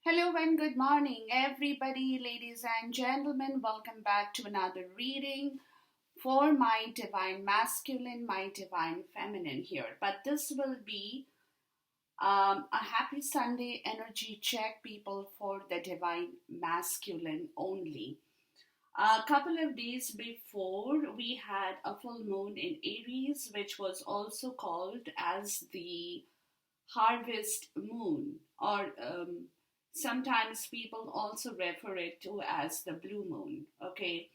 Hello and good morning, everybody, ladies and gentlemen. Welcome back to another reading for my divine masculine, my divine feminine here. But this will be a happy Sunday energy check, people, for the divine masculine only. A couple of days before, we had a full moon in Aries, which was also called as the harvest moon, or sometimes people also refer it to as the blue moon. Okay,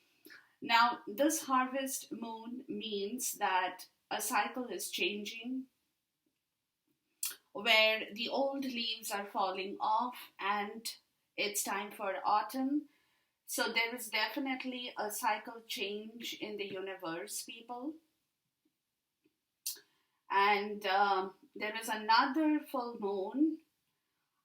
now this harvest moon means that a cycle is changing where the old leaves are falling off and it's time for autumn. So there is definitely a cycle change in the universe, people. And there is another full moon,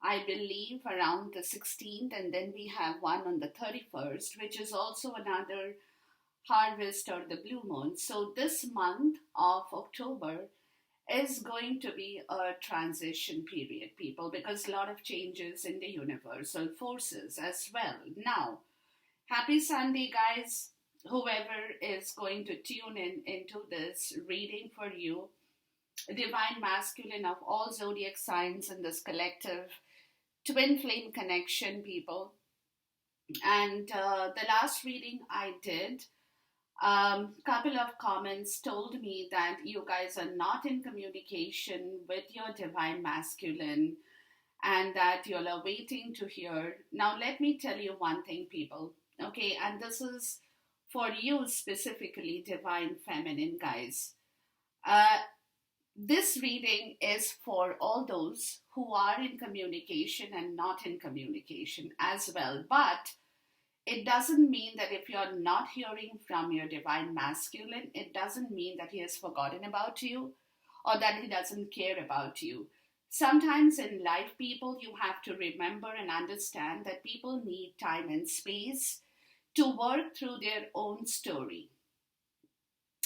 I believe, around the 16th, and then we have one on the 31st, which is also another harvest or the blue moon. So this month of October is going to be a transition period, people, because a lot of changes in the universal forces as well. Now, happy Sunday, guys. Whoever is going to tune in into this reading for you, divine masculine of all zodiac signs in this collective twin flame connection, people. And the last reading I did, couple of comments told me that you guys are not in communication with your divine masculine and that you're waiting to hear. Now, let me tell you one thing, people. Okay, and this is for you specifically, divine feminine guys. Uh, this reading is for all those who are in communication and not in communication as well. But it doesn't mean that if you're not hearing from your divine masculine, it doesn't mean that he has forgotten about you or that he doesn't care about you. Sometimes in life, people, you have to remember and understand that people need time and space to work through their own story.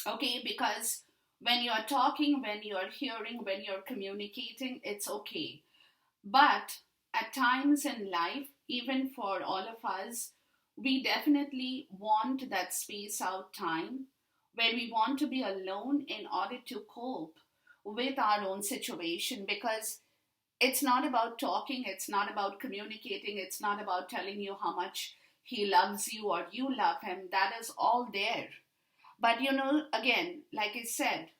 Okay, because when you're talking, when you're hearing, when you're communicating, it's okay. But at times in life, even for all of us, we definitely want that space out time where we want to be alone in order to cope with our own situation, because it's not about talking, it's not about communicating, it's not about telling you how much he loves you or you love him. That is all there. But again, like I said,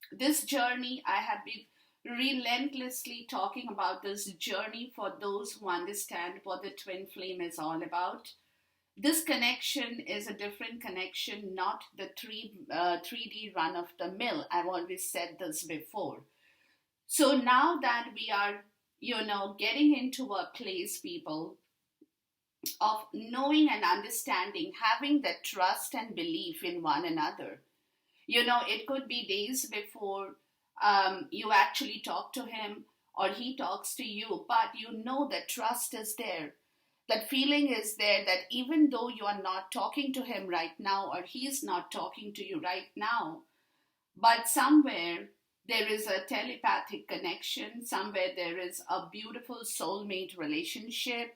this journey, I have been relentlessly talking about this journey for those who understand what the twin flame is all about. This connection is a different connection, not the 3D run of the mill. I've always said this before. So now that we are, getting into a place, people, of knowing and understanding, having that trust and belief in one another. It could be days before you actually talk to him or he talks to you, but that trust is there. That feeling is there that even though you are not talking to him right now or he's not talking to you right now, but somewhere there is a telepathic connection, somewhere there is a beautiful soulmate relationship.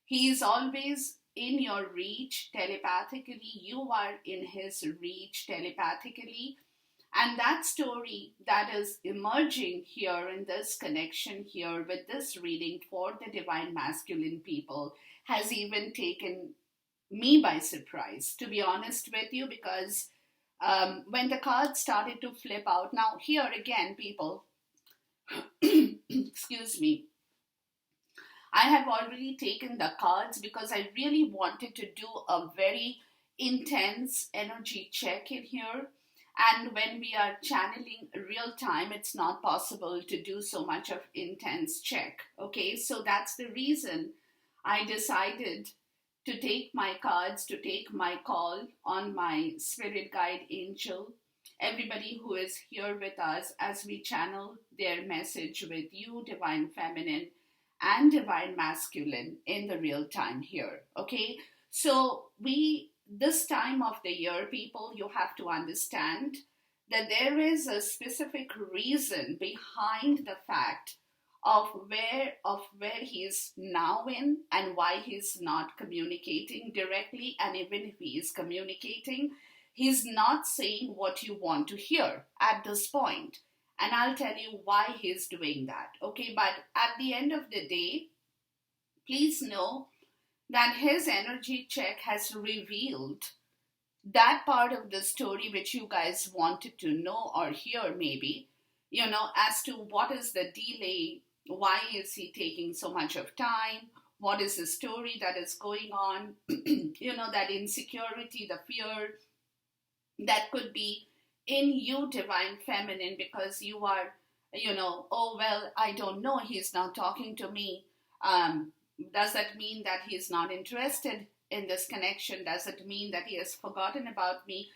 He is always in your reach telepathically, you are in his reach telepathically. And that story that is emerging here in this connection here with this reading for the divine masculine people has even taken me by surprise, to be honest with you, because when the cards started to flip out, now here again, people, excuse me, I have already taken the cards because I really wanted to do a very intense energy check in here. And when we are channeling real time, it's not possible to do so much of intense check. Okay, so that's the reason I decided to take my cards, to take my call on my spirit guide angel, everybody who is here with us as we channel their message with you, divine feminine and divine masculine in the real time here. Okay, so this time of the year, people, you have to understand that there is a specific reason behind the fact of where he is now in, and why he's not communicating directly. And even if he is communicating, he's not saying what you want to hear at this point. And I'll tell you why he's doing that. Okay, but at the end of the day, please know that his energy check has revealed that part of the story which you guys wanted to know or hear, maybe, as to what is the delay, why is he taking so much of time, what is the story that is going on, that insecurity, the fear that could be in you, divine feminine, because you are, oh, well, I don't know, he's not talking to me. Does that mean that he's not interested in this connection? Does it mean that he has forgotten about me?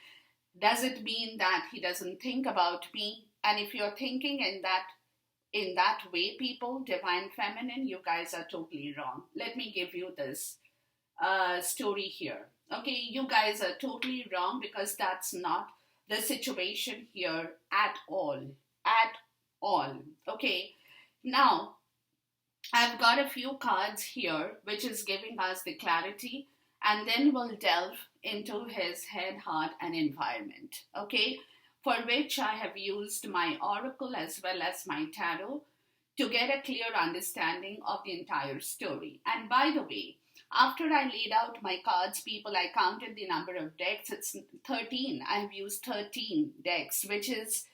Does it mean that he doesn't think about me? And if you're thinking in that way, people, divine feminine, you guys are totally wrong. Let me give you this story here. Okay, you guys are totally wrong, because that's not the situation here at all. At all. Okay, now I've got a few cards here which is giving us the clarity, and then we'll delve into his head, heart, and environment. Okay, for which I have used my oracle as well as my tarot to get a clear understanding of the entire story. And by the way, after I laid out my cards, people, I counted the number of decks. It's 13. I have used 13 decks, which is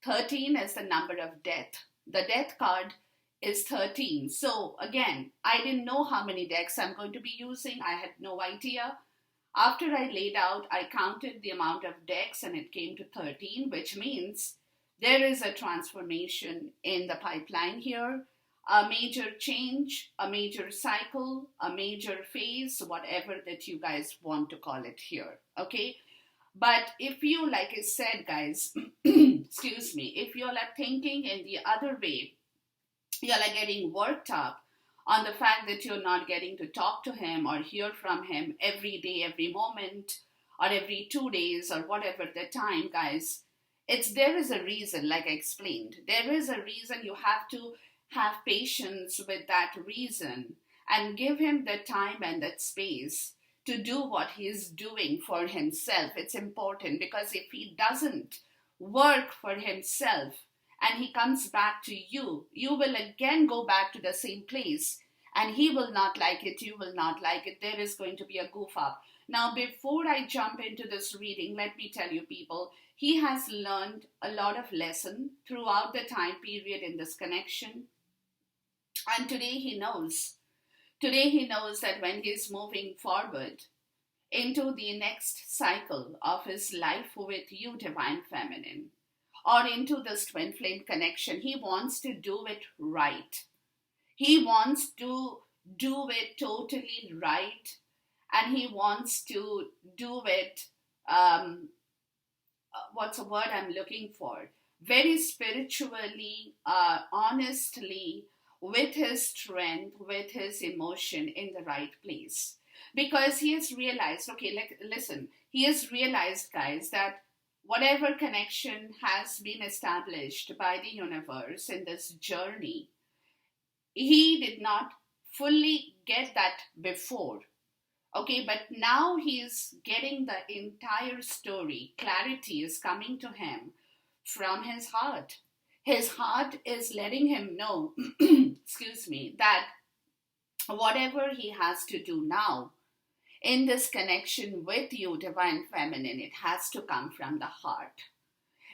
13 is the number of death. The death card is 13. So again, I didn't know how many decks I'm going to be using. I had no idea. After I laid out, I counted the amount of decks and it came to 13, which means there is a transformation in the pipeline here, a major change, a major cycle, a major phase, whatever that you guys want to call it here. Okay. But if you, like I said, guys, excuse me, if you're like thinking in the other way, you're like getting worked up on the fact that you're not getting to talk to him or hear from him every day, every moment, or every 2 days, or whatever the time, guys, there is a reason, like I explained. There is a reason. You have to have patience with that reason and give him the time and that space to do what he is doing for himself. It's important, because if he doesn't work for himself and he comes back to you, you will again go back to the same place, and he will not like it, you will not like it. There is going to be a goof up. Now, before I jump into this reading, let me tell you, people, he has learned a lot of lesson throughout the time period in this connection. And today he knows that when he's moving forward into the next cycle of his life with you, divine feminine, or into this twin flame connection, he wants to do it right. He wants to do it totally right, and he wants to do it, what's the word I'm looking for? Very spiritually, honestly, with his strength, with his emotion in the right place. Because he has realized, okay, listen, he has realized, guys, that whatever connection has been established by the universe in this journey, he did not fully get that before. Okay, but now he is getting the entire story. Clarity is coming to him from his heart. His heart is letting him know, excuse me, that whatever he has to do now in this connection with you, divine feminine, it has to come from the heart.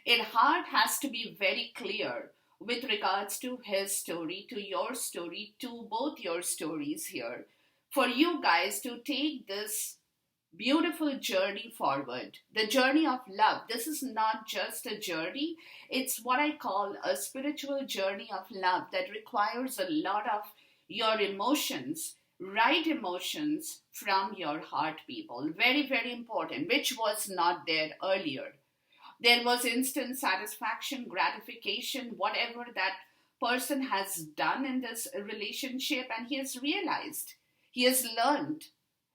Heart has to be very clear with regards to his story, to your story, to both your stories here, for you guys to take this beautiful journey forward. The journey of love. This is not just a journey. It's what I call a spiritual journey of love that requires a lot of your emotions, right emotions from your heart, people. Very, very important, which was not there earlier. There was instant satisfaction, gratification, whatever that person has done in this relationship, and he has realized, he has learned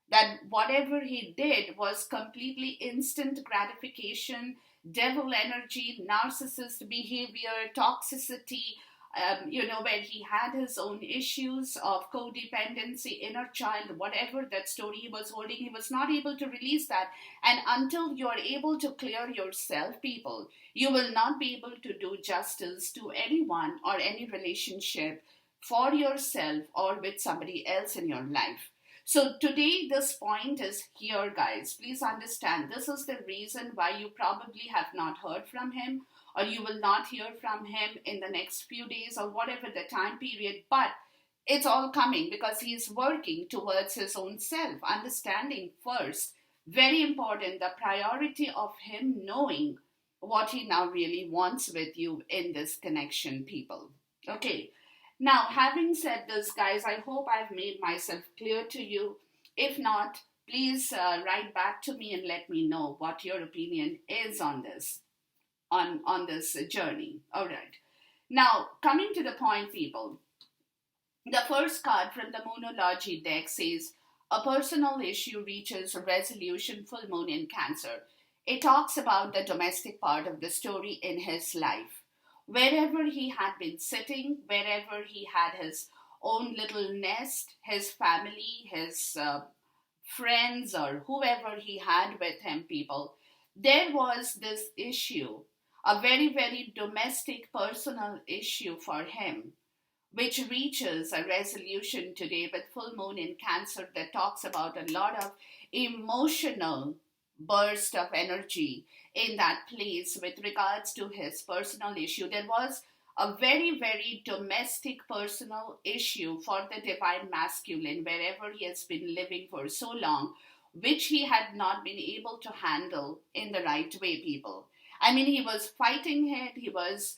that whatever he did was completely instant gratification, devil energy, narcissist behavior, toxicity, where he had his own issues of codependency, inner child, whatever that story he was holding, he was not able to release that. And until you are able to clear yourself, people, you will not be able to do justice to anyone or any relationship for yourself or with somebody else in your life. So today, this point is here, guys. Please understand, this is the reason why you probably have not heard from him, or you will not hear from him in the next few days or whatever the time period. But it's all coming because he's working towards his own self, understanding first, very important, the priority of him knowing what he now really wants with you in this connection, people. Okay. Now, having said this, guys, I hope I've made myself clear to you. If not, please write back to me and let me know what your opinion is on this, on this journey. All right. Now, coming to the point, people, the first card from the Moonology deck says, a personal issue reaches resolution, full moon in Cancer. It talks about the domestic part of the story in his life. Wherever he had been sitting, wherever he had his own little nest, his family, his friends, or whoever he had with him, people, there was this issue, a very, very domestic, personal issue for him, which reaches a resolution today with full moon in Cancer that talks about a lot of emotional burst of energy in that place with regards to his personal issue. There was a very, very domestic personal issue for the divine masculine wherever he has been living for so long, which he had not been able to handle in the right way, people. I mean, he was fighting it, he was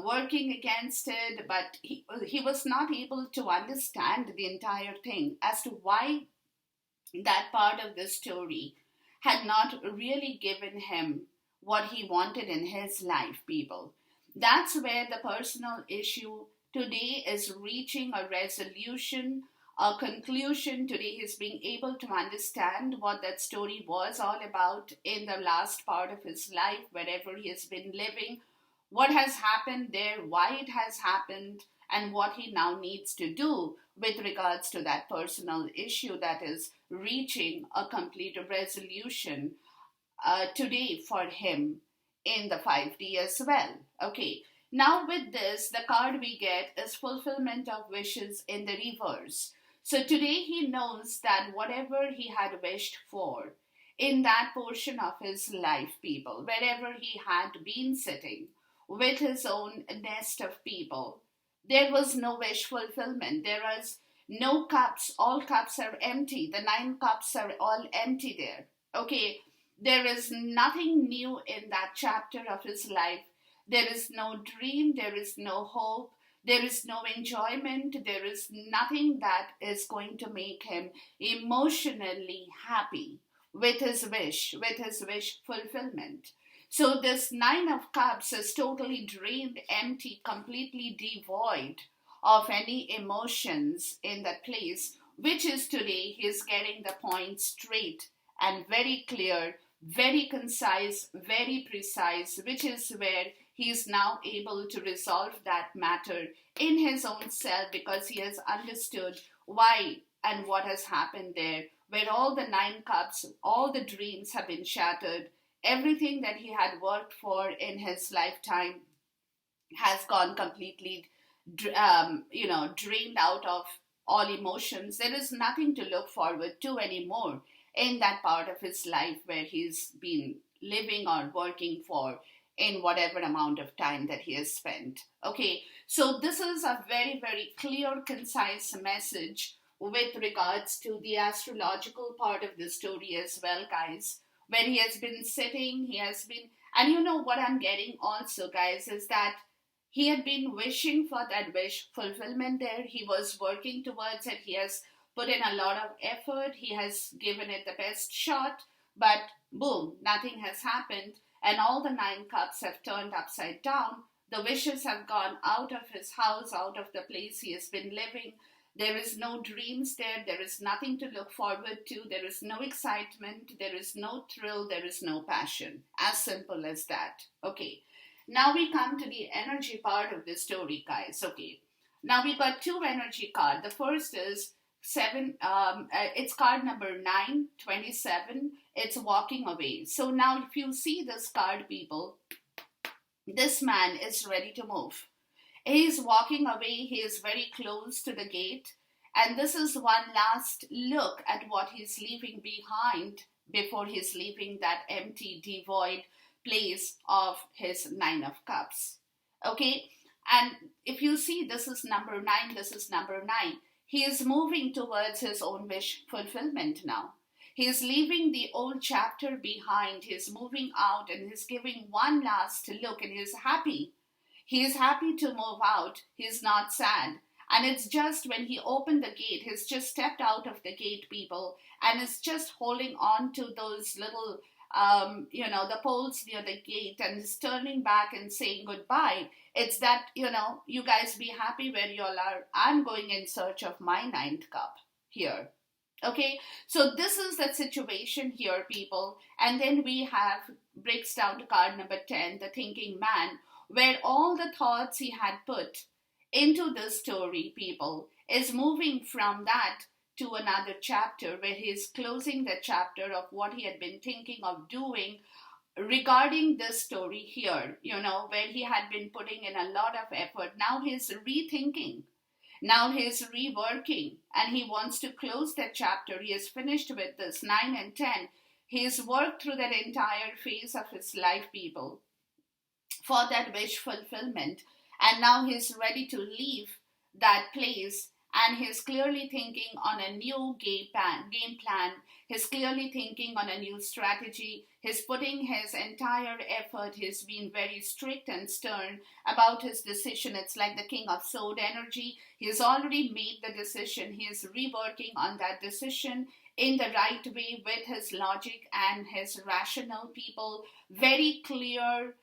working against it, but he was not able to understand the entire thing as to why that part of the story had not really given him what he wanted in his life, people. That's where the personal issue today is reaching a resolution, a conclusion. Today he's being able to understand what that story was all about in the last part of his life, wherever he has been living, what has happened there, why it has happened, and what he now needs to do with regards to that personal issue that is reaching a complete resolution today for him in the 5D as well. Okay, now with this, the card we get is fulfillment of wishes in the reverse. So today he knows that whatever he had wished for in that portion of his life, people, wherever he had been sitting with his own nest of people, there was no wish fulfillment. There was no cups. All cups are empty. The 9 cups are all empty there. Okay, there is nothing new in that chapter of his life. There is no dream. There is no hope. There is no enjoyment. There is nothing that is going to make him emotionally happy with his wish fulfillment. So this 9 of Cups is totally drained, empty, completely devoid of any emotions in that place, which is today he's getting the point straight and very clear, very concise, very precise, which is where he is now able to resolve that matter in his own self because he has understood why and what has happened there, where all the 9 cups, all the dreams have been shattered. Everything that he had worked for in his lifetime has gone completely, drained out of all emotions. There is nothing to look forward to anymore in that part of his life where he's been living or working for in whatever amount of time that he has spent. Okay, so this is a very, very clear, concise message with regards to the astrological part of the story as well, guys. Where he has been sitting, and you know what I'm getting also, guys, is that he had been wishing for that wish fulfillment there. He was working towards it. He has put in a lot of effort. He has given it the best shot, but boom, nothing has happened. And all the 9 cups have turned upside down. The wishes have gone out of his house, out of the place he has been living. There is no dreams there. There is nothing to look forward to. There is no excitement. There is no thrill. There is no passion. As simple as that. Okay. Now we come to the energy part of the story, guys. Okay. Now we got two energy cards. The first is seven. It's card number 927. It's walking away. So now, if you see this card, people, this man is ready to move. He is walking away. He is very close to the gate. And this is one last look at what he's leaving behind before he's leaving that empty, devoid place of his Nine of Cups. Okay? And if you see, this is number 9, this is number 9. He is moving towards his own wish fulfillment now. He is leaving the old chapter behind. He's moving out and he's giving one last look and he's happy. He is happy to move out. He's not sad. And it's just when he opened the gate, he's just stepped out of the gate, people, and is just holding on to those little, the poles near the gate and is turning back and saying goodbye. It's that, you guys be happy where you all are. I'm going in search of my ninth cup here. Okay, so this is the situation here, people. And then we have, breaks down to card number 10, the thinking man, where all the thoughts he had put into this story, people, is moving from that to another chapter where he is closing the chapter of what he had been thinking of doing regarding this story here, where he had been putting in a lot of effort. Now he's rethinking. Now he's reworking and he wants to close that chapter. He is finished with this 9 and 10. He's worked through that entire phase of his life, people, for that wish fulfillment. And now he's ready to leave that place and he's clearly thinking on a new game plan. He's clearly thinking on a new strategy. He's putting his entire effort. He's been very strict and stern about his decision. It's like the King of Sword energy. He's already made the decision. He is reworking on that decision in the right way with his logic and his rational, people. Very clear,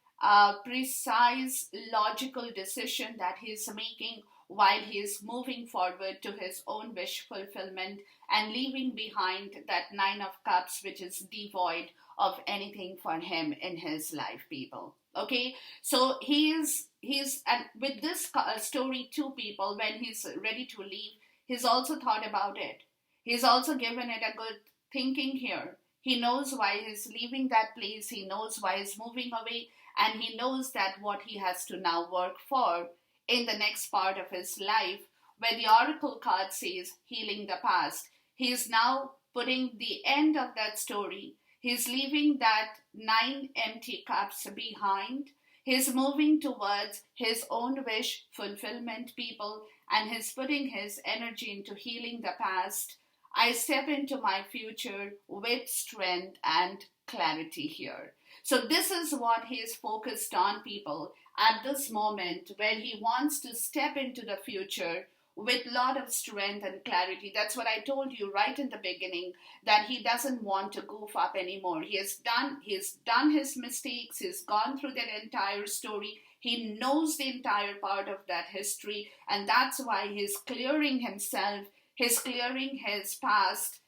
precise, logical decision that he's making while he is moving forward to his own wish fulfillment and leaving behind that 9 of Cups, which is devoid of anything for him in his life, people. Okay, so he's and with this story too, people, when he's ready to leave, he's also thought about it. He's also given it a good thinking here. He knows why he's leaving that place. He knows why he's moving away. And he knows that what he has to now work for in the next part of his life, where the oracle card says healing the past. He is now putting the end of that story. He's leaving that 9 empty cups behind. He's moving towards his own wish fulfillment, people, and he's putting his energy into healing the past. I step into my future with strength and clarity here. So this is what he is focused on, people, at this moment where he wants to step into the future with a lot of strength and clarity. That's what I told you right in the beginning, that he doesn't want to goof up anymore. He's done his mistakes. He's gone through that entire story. He knows the entire part of that history, and that's why he's clearing himself. He's clearing his past,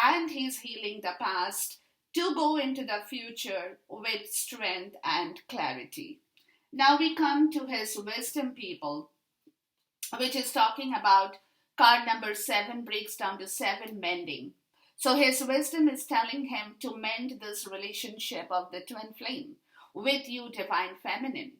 and he's healing the past to go into the future with strength and clarity. Now we come to his wisdom, people, which is talking about card number 7 breaks down to 7 mending. So his wisdom is telling him to mend this relationship of the twin flame with you, divine feminine.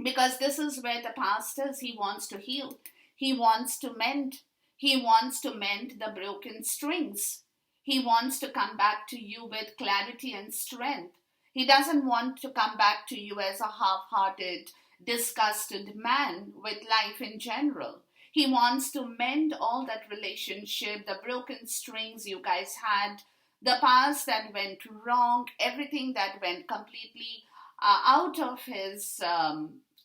Because this is where the past is. He wants to heal. He wants to mend. He wants to mend the broken strings. He wants to come back to you with clarity and strength. He doesn't want to come back to you as a half-hearted, disgusted man with life in general. He wants to mend all that relationship, the broken strings you guys had, the past that went wrong, everything that went completely out of his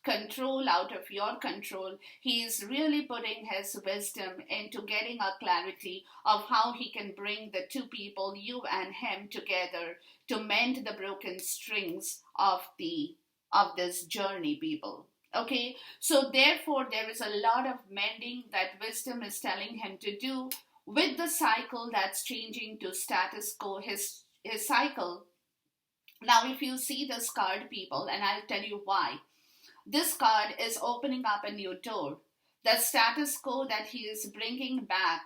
control, out of your control. He is really putting his wisdom into getting a clarity of how he can bring the two people, you and him, together to mend the broken strings of this journey, people. Okay, so therefore there is a lot of mending that wisdom is telling him to do with the cycle that's changing to status quo. His cycle Now, if you see this card, people, and I'll tell you why. This card is opening up a new door. The status quo that he is bringing back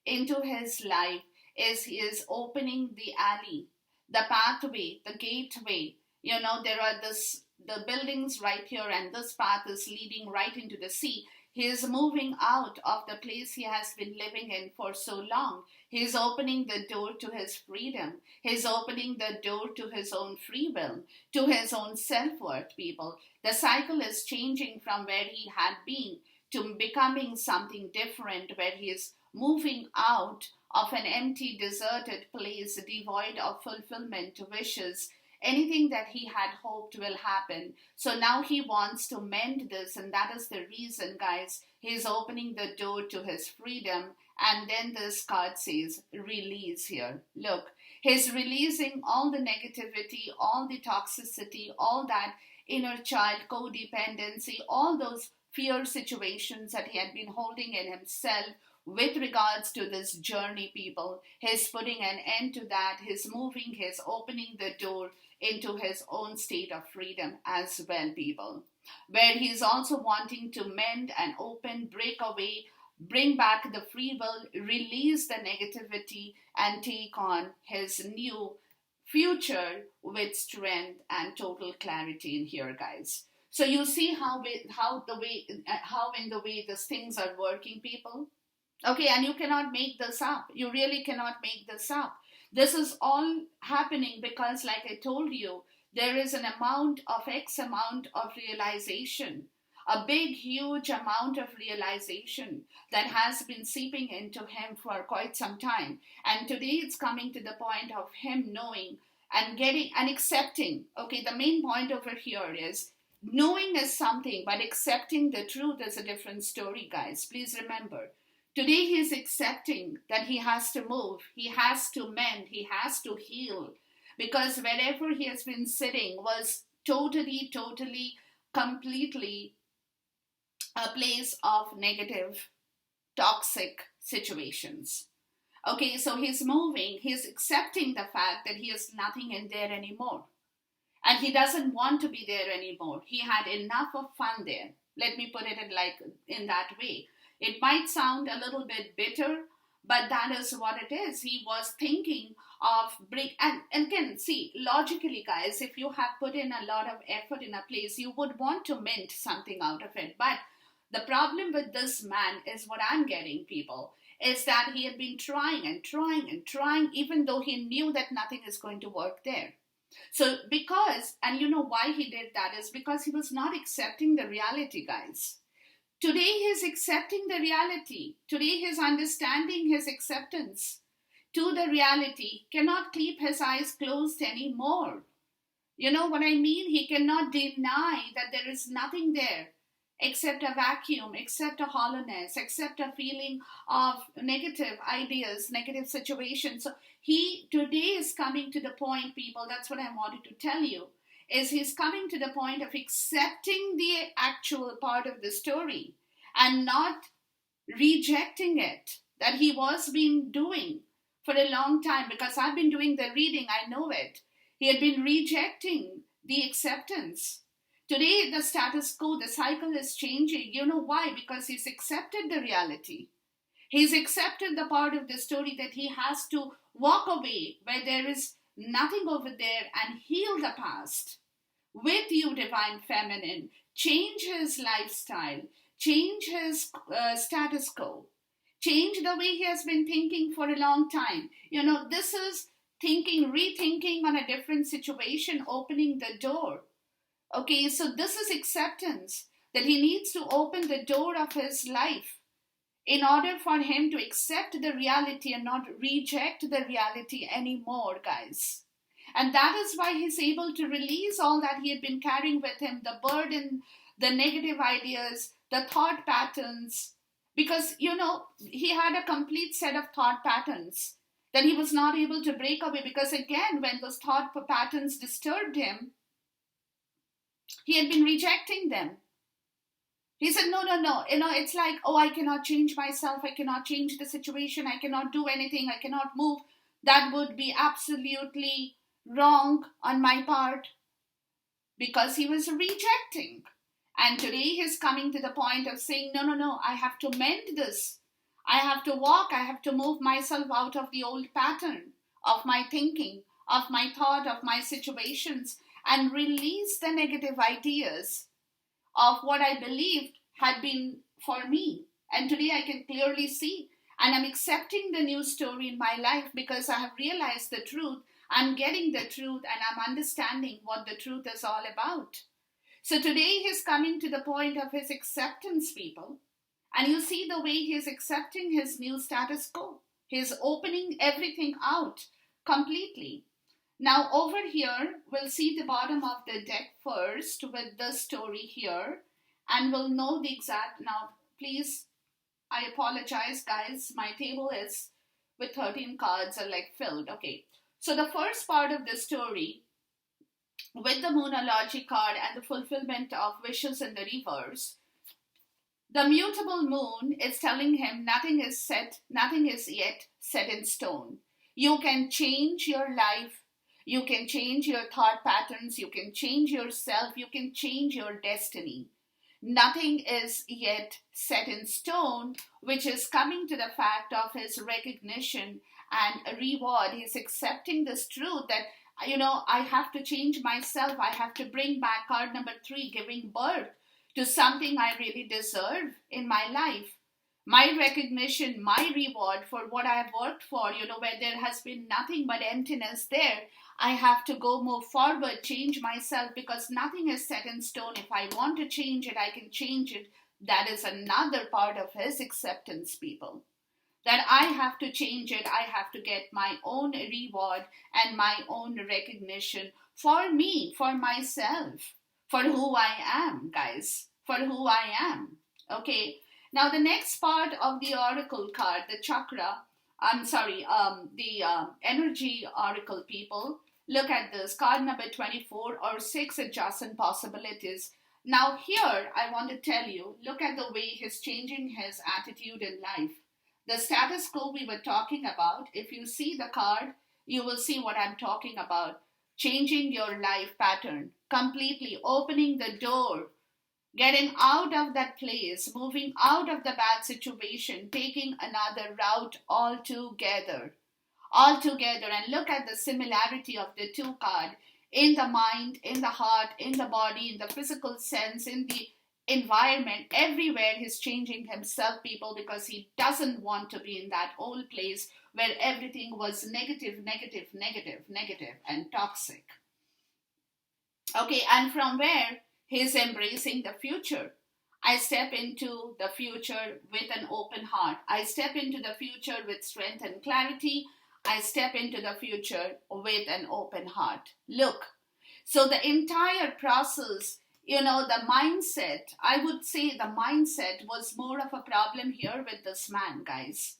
into his life is he is opening the alley, the pathway, the gateway. There are the buildings right here, and this path is leading right into the sea. He is moving out of the place he has been living in for so long. He is opening the door to his freedom. He is opening the door to his own free will, to his own self worth, people. The cycle is changing from where he had been to becoming something different, where he is moving out of an empty, deserted place devoid of fulfillment, wishes, anything that he had hoped will happen. So now he wants to mend this, and that is the reason, guys. He's opening the door to his freedom, and then this card says release here. Look, he's releasing all the negativity, all the toxicity, all that inner child codependency, all those fear situations that he had been holding in himself with regards to this journey, people. He's putting an end to that. He's moving, he's opening the door into his own state of freedom as well, people. Where he's also wanting to mend and open, break away, bring back the free will, release the negativity, and take on his new future with strength and total clarity in here, guys. So you see how in the way these things are working, people. Okay, and you cannot make this up. You really cannot make this up. This is all happening because, like I told you, there is an amount of X amount of realization, a big, huge amount of realization that has been seeping into him for quite some time. And today it's coming to the point of him knowing and getting and accepting. Okay, the main point over here is knowing is something, but accepting the truth is a different story, guys. Please remember. Today he is accepting that he has to move, he has to mend, he has to heal. Because wherever he has been sitting was totally, completely a place of negative, toxic situations. Okay, so he's moving, he's accepting the fact that he has nothing in there anymore. And he doesn't want to be there anymore. He had enough of fun there. Let me put it in that way. It might sound a little bit bitter, but that is what it is. He was thinking of and again, see, logically, guys, if you have put in a lot of effort in a place, you would want to mint something out of it. But the problem with this man is what I'm getting, people, is that he had been trying and trying and trying, even though he knew that nothing is going to work there. So and you know why he did that is because he was not accepting the reality, guys. Today he's accepting the reality. Today he's understanding his acceptance to the reality. Cannot keep his eyes closed anymore. You know what I mean? He cannot deny that there is nothing there except a vacuum, except a hollowness, except a feeling of negative ideas, negative situations. So he today is coming to the point, people, that's what I wanted to tell you, is he's coming to the point of accepting the actual part of the story and not rejecting it that he was been doing for a long time. Because I've been doing the reading, I know it. He had been rejecting the acceptance. Today, the status quo, the cycle is changing. You know why? Because he's accepted the reality. He's accepted the part of the story that he has to walk away where there is nothing over there and heal the past. With you, Divine Feminine, change his lifestyle, change his status quo, change the way he has been thinking for a long time. You know, this is rethinking on a different situation, opening the door. Okay, so this is acceptance, that he needs to open the door of his life in order for him to accept the reality and not reject the reality anymore, guys. And that is why he's able to release all that he had been carrying with him, the burden, the negative ideas, the thought patterns. Because, you know, he had a complete set of thought patterns that he was not able to break away. Because again, when those thought patterns disturbed him, he had been rejecting them. He said, no. You know, it's like, oh, I cannot change myself. I cannot change the situation. I cannot do anything. I cannot move. That would be absolutely wrong on my part because he was rejecting. And today he's coming to the point of saying, no, no, no, I have to mend this. I have to walk, I have to move myself out of the old pattern of my thinking, of my thought, of my situations, and release the negative ideas of what I believed had been for me. And today I can clearly see, and I'm accepting the new story in my life because I have realized the truth. I'm getting the truth and I'm understanding what the truth is all about. So today he's coming to the point of his acceptance, people. And you see the way he's accepting his new status quo. He's opening everything out completely. Now over here, we'll see the bottom of the deck first with the story here. And we'll know the exact, now please, I apologize guys, my table is with 13 cards are like filled. Okay, so the first part of the story with the Moonology card and the fulfillment of wishes in the reverse, the mutable moon is telling him nothing is yet set in stone. You can change your life, you can change your thought patterns, you can change yourself, you can change your destiny. Nothing is yet set in stone, which is coming to the fact of his recognition and reward. He's accepting this truth that, I have to change myself. I have to bring back card number 3, giving birth to something I really deserve in my life. My recognition, my reward for what I have worked for, where there has been nothing but emptiness there. I have to go move forward, change myself because nothing is set in stone. If I want to change it, I can change it. That is another part of his acceptance, people. That I have to change it. I have to get my own reward and my own recognition for me, for myself, for who I am, guys, for who I am. Okay. Now the next part of the oracle card, the energy oracle, people. Look at this, card number 24 or 6 adjacent possibilities. Now here, I want to tell you, look at the way he's changing his attitude in life. The status quo we were talking about, if you see the card, you will see what I'm talking about. Changing your life pattern, completely opening the door, getting out of that place, moving out of the bad situation, taking another route altogether. And look at the similarity of the two cards in the mind, in the heart, in the body, in the physical sense, in the environment. Everywhere he's changing himself, people, because he doesn't want to be in that old place where everything was negative, and toxic. Okay, and from where he's embracing the future. I step into the future with an open heart. I step into the future with strength and clarity. I step into the future with an open heart. Look, so the entire process, the mindset, I would say the mindset was more of a problem here with this man, guys.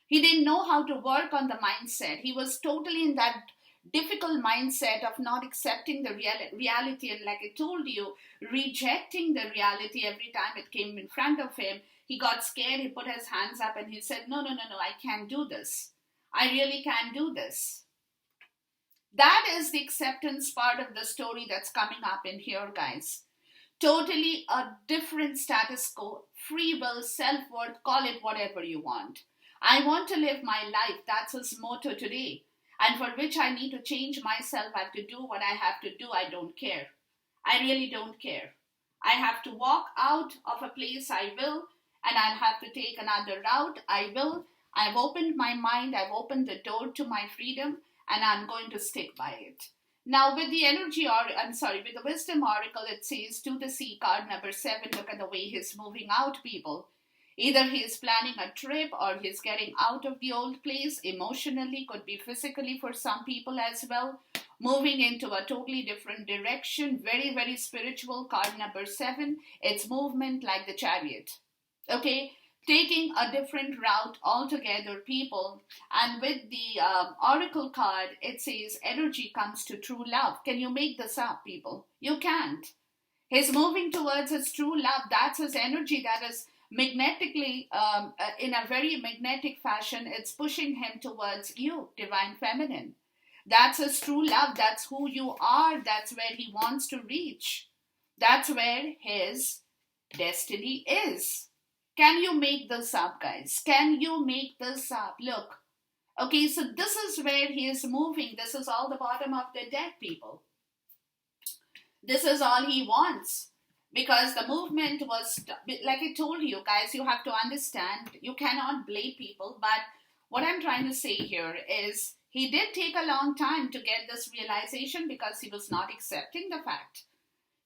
He didn't know how to work on the mindset. He was totally in that difficult mindset of not accepting the reality, and like I told you, rejecting the reality every time it came in front of him. He got scared, he put his hands up and he said, no, I can't do this. I really can't do this. That is the acceptance part of the story that's coming up in here, guys. Totally a different status quo, free will, self-worth, call it whatever you want. I want to live my life. That's his motto today. And for which I need to change myself. I have to do what I have to do. I don't care. I really don't care. I have to walk out of a place. I will. And I'll have to take another route. I will. I've opened my mind. I've opened the door to my freedom. And I'm going to stick by it. Now with the with the wisdom oracle, it says to the sea, card number 7, look at the way he's moving out, people. Either he is planning a trip or he's getting out of the old place emotionally, could be physically for some people as well, moving into a totally different direction, very, very spiritual, card number 7. It's movement like the chariot. Okay, taking a different route altogether, people. And with the oracle card, it says energy comes to true love. Can you make this up, people? You can't. He's moving towards his true love. That's his energy. That is magnetically, in a very magnetic fashion, it's pushing him towards you, divine feminine. That's his true love. That's who you are. That's where he wants to reach. That's where his destiny is. Can you make this up, guys? Can you make this up? Look. Okay, so this is where he is moving. This is all the bottom of the deck, people. This is all he wants. Because the movement was, like I told you guys, you have to understand, you cannot blame people. But what I'm trying to say here is he did take a long time to get this realization because he was not accepting the fact.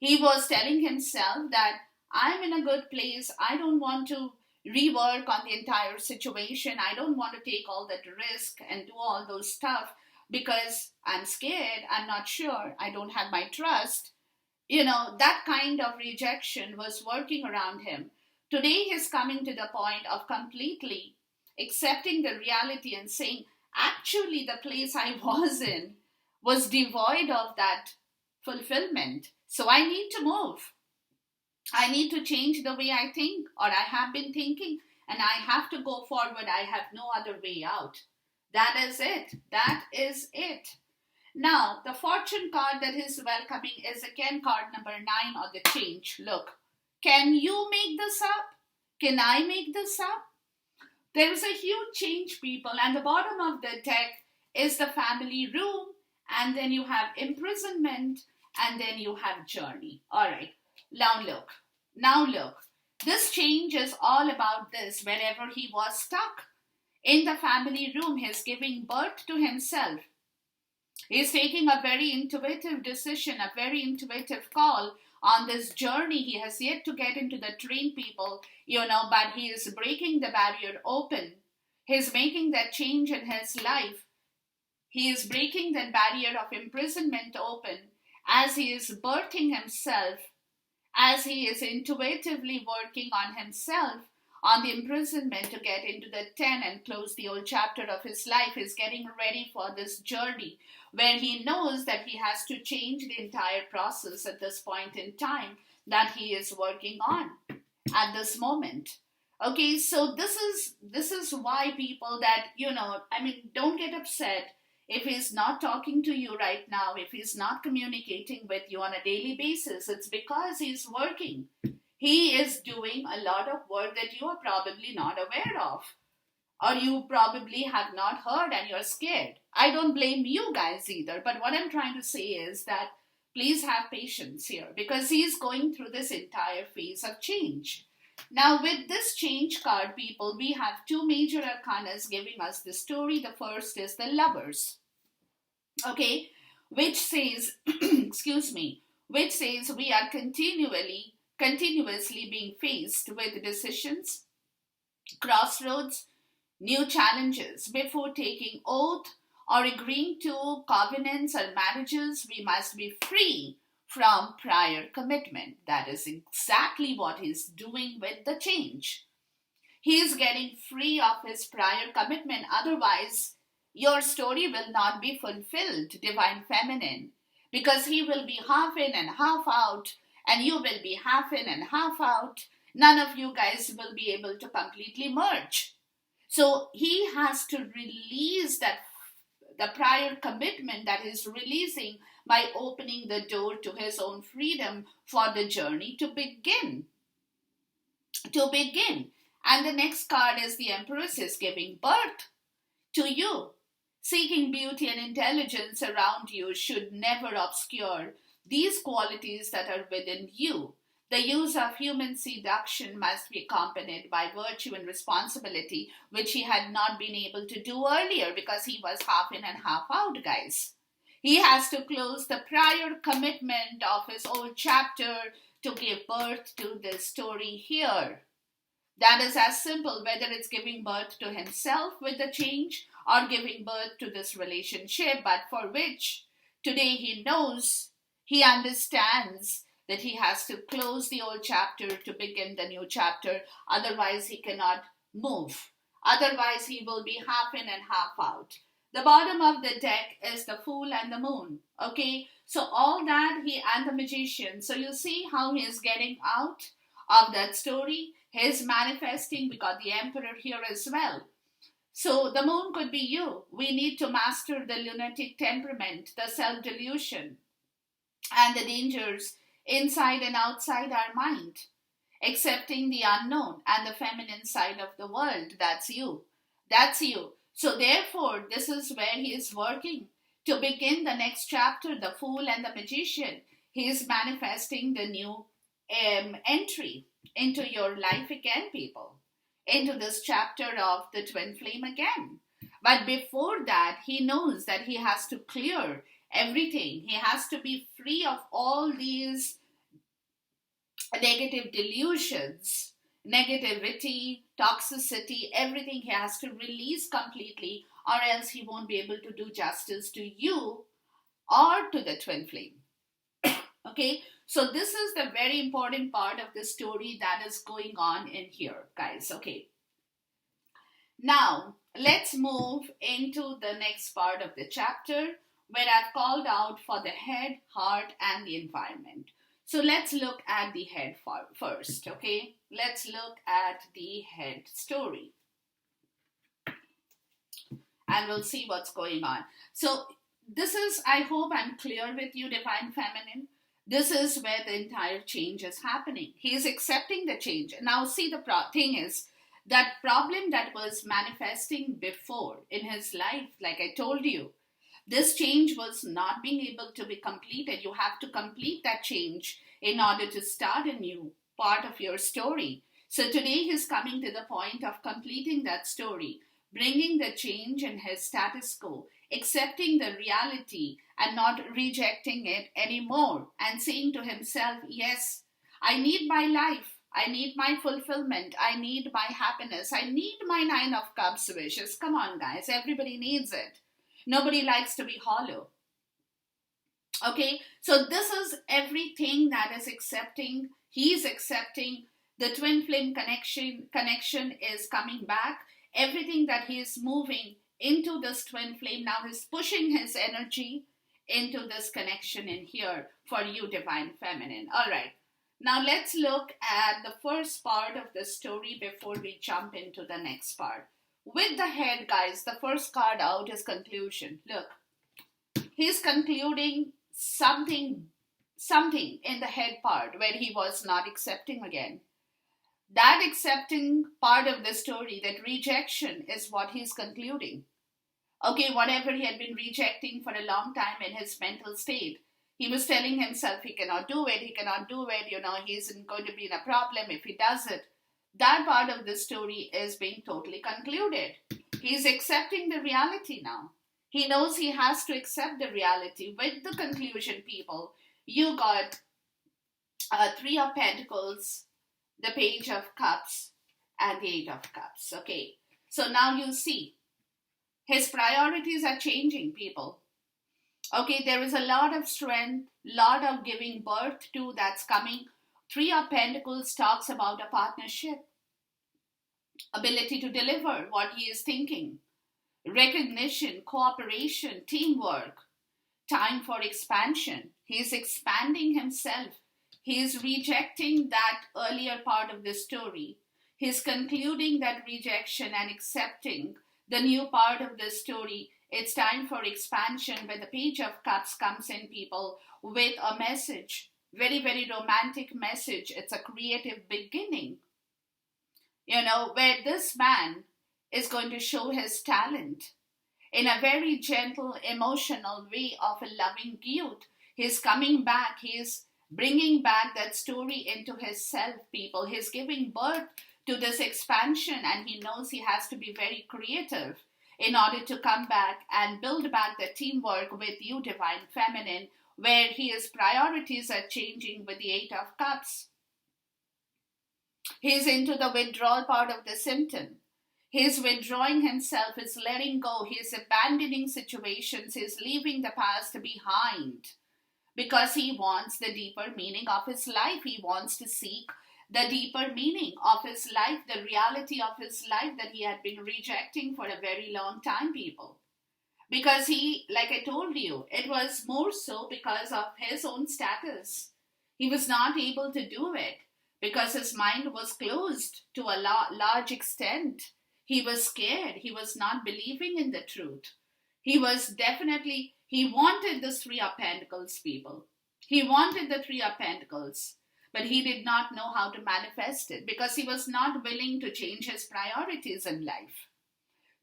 He was telling himself that I'm in a good place. I don't want to rework on the entire situation. I don't want to take all that risk and do all those stuff because I'm scared. I'm not sure. I don't have my trust. That kind of rejection was working around him. Today he's coming to the point of completely accepting the reality and saying, actually, the place I was in was devoid of that fulfillment. So I need to move. I need to change the way I think, or I have been thinking, and I have to go forward. I have no other way out. That is it. That is it. Now, the fortune card that is welcoming is again card number 9 on the change. Look, can you make this up? Can I make this up? There is a huge change, people, and the bottom of the deck is the family room, and then you have imprisonment, and then you have journey. All right, now look. This change is all about this. Wherever he was stuck in the family room, he's giving birth to himself. He's taking a very intuitive decision, a very intuitive call on this journey. He has yet to get into the train, people, but he is breaking the barrier open. He's making that change in his life. He is breaking that barrier of imprisonment open as he is birthing himself, as he is intuitively working on himself, on the imprisonment to get into the 10 and close the old chapter of his life. He's getting ready for this journey where he knows that he has to change the entire process at this point in time that he is working on at this moment. Okay, so this is why, people, that don't get upset if he's not talking to you right now, if he's not communicating with you on a daily basis. It's because he's working. He is doing a lot of work that you are probably not aware of, or you probably have not heard and you're scared. I don't blame you guys either, but what I'm trying to say is that please have patience here because he's going through this entire phase of change. Now, with this change card, people, we have 2 major arcanas giving us the story. The first is the Lovers, okay, which says, which says we are continuously being faced with decisions, crossroads, new challenges. Before taking oath or agreeing to covenants or marriages, we must be free from prior commitment. That is exactly what he's doing with the change. He is getting free of his prior commitment. Otherwise, your story will not be fulfilled, Divine Feminine, because he will be half in and half out, and you will be half in and half out. None of you guys will be able to completely merge. So he has to release the prior commitment that he's releasing by opening the door to his own freedom for the journey to begin. And the next card is the Empress is giving birth to you. Seeking beauty and intelligence around you should never obscure these qualities that are within you. The use of human seduction must be accompanied by virtue and responsibility, which he had not been able to do earlier because he was half in and half out, guys. He has to close the prior commitment of his old chapter to give birth to this story here. That is as simple, whether it's giving birth to himself with the change or giving birth to this relationship, but for which today he knows, he understands that he has to close the old chapter to begin the new chapter. Otherwise, he cannot move. Otherwise, he will be half in and half out. The bottom of the deck is the Fool and the Moon. Okay, so all that and the Magician. So you see how he is getting out of that story. He is manifesting. We got the Emperor here as well. So the moon could be you. We need to master the lunatic temperament, the self delusion, and the dangers inside and outside our mind. Accepting the unknown and the feminine side of the world. That's you. That's you. So, therefore, this is where he is working to begin the next chapter, the Fool and the Magician. He is manifesting the new entry into your life again, people, into this chapter of the twin flame again. But before that, he knows that he has to clear everything. He has to be free of all these negative delusions, negativity, toxicity, everything he has to release completely, or else he won't be able to do justice to you or to the twin flame. Okay, so this is the very important part of the story that is going on in here, guys. Okay, now let's move into the next part of the chapter where I've called out for the head, heart, and the environment. So let's look at the head first, okay? Let's look at the head story. And we'll see what's going on. So this is, I hope I'm clear with you, Divine Feminine. This is where the entire change is happening. He is accepting the change. Now see, the thing is, that problem that was manifesting before in his life, like I told you, this change was not being able to be completed. You have to complete that change in order to start a new part of your story. So today he's coming to the point of completing that story, bringing the change in his status quo, accepting the reality and not rejecting it anymore, and saying to himself, yes, I need my life. I need my fulfillment. I need my happiness. I need my 9 of Cups wishes. Come on, guys. Everybody needs it. Nobody likes to be hollow. Okay, so this is everything that is accepting. He's accepting. The twin flame connection is coming back. Everything that he is moving into this twin flame, now he's pushing his energy into this connection in here for you, Divine Feminine. All right, now let's look at the first part of the story before we jump into the next part. With the head, guys, the first card out is conclusion. Look, he's concluding something in the head part where he was not accepting again. That accepting part of the story, that rejection, is what he's concluding. Okay, whatever he had been rejecting for a long time in his mental state, he was telling himself he cannot do it, he isn't going to be in a problem if he does it. That part of the story is being totally concluded. He's accepting the reality now. He knows he has to accept the reality. With the conclusion, people, you got 3 of Pentacles, the Page of Cups, and the 8 of Cups. Okay, so now you see, his priorities are changing, people. Okay, there is a lot of strength, lot of giving birth to that's coming. 3 of Pentacles talks about a partnership, ability to deliver what he is thinking, recognition, cooperation, teamwork, time for expansion. He is expanding himself. He is rejecting that earlier part of the story. He is concluding that rejection and accepting the new part of the story. It's time for expansion, where the Page of Cups comes in, people, with a message. Very, very romantic message. It's a creative beginning. Where this man is going to show his talent in a very gentle, emotional way of a loving youth. He's coming back. He's bringing back that story into his self, people. He's giving birth to this expansion, and he knows he has to be very creative in order to come back and build back the teamwork with you, Divine Feminine, where his priorities are changing with the 8 of Cups. He's into the withdrawal part of the symptom. He's withdrawing himself, he's letting go, he's abandoning situations, he's leaving the past behind because he wants the deeper meaning of his life. He wants to seek the deeper meaning of his life, the reality of his life that he had been rejecting for a very long time, people. Because he, like I told you, it was more so because of his own status. He was not able to do it because his mind was closed to a large extent. He was scared. He was not believing in the truth. He wanted the Three of Pentacles, people. He wanted the Three of Pentacles, but he did not know how to manifest it because he was not willing to change his priorities in life.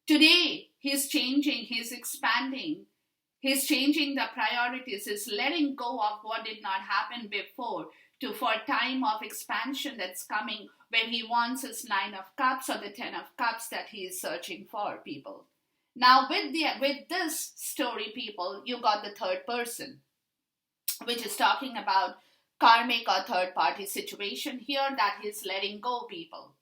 Today, he's changing, he's expanding, he's changing the priorities, he's letting go of what did not happen before for a time of expansion that's coming when he wants his Nine of Cups or the Ten of Cups that he is searching for, people. Now, with this story, people, you got the third person, which is talking about karmic or third party situation here that he's letting go, people.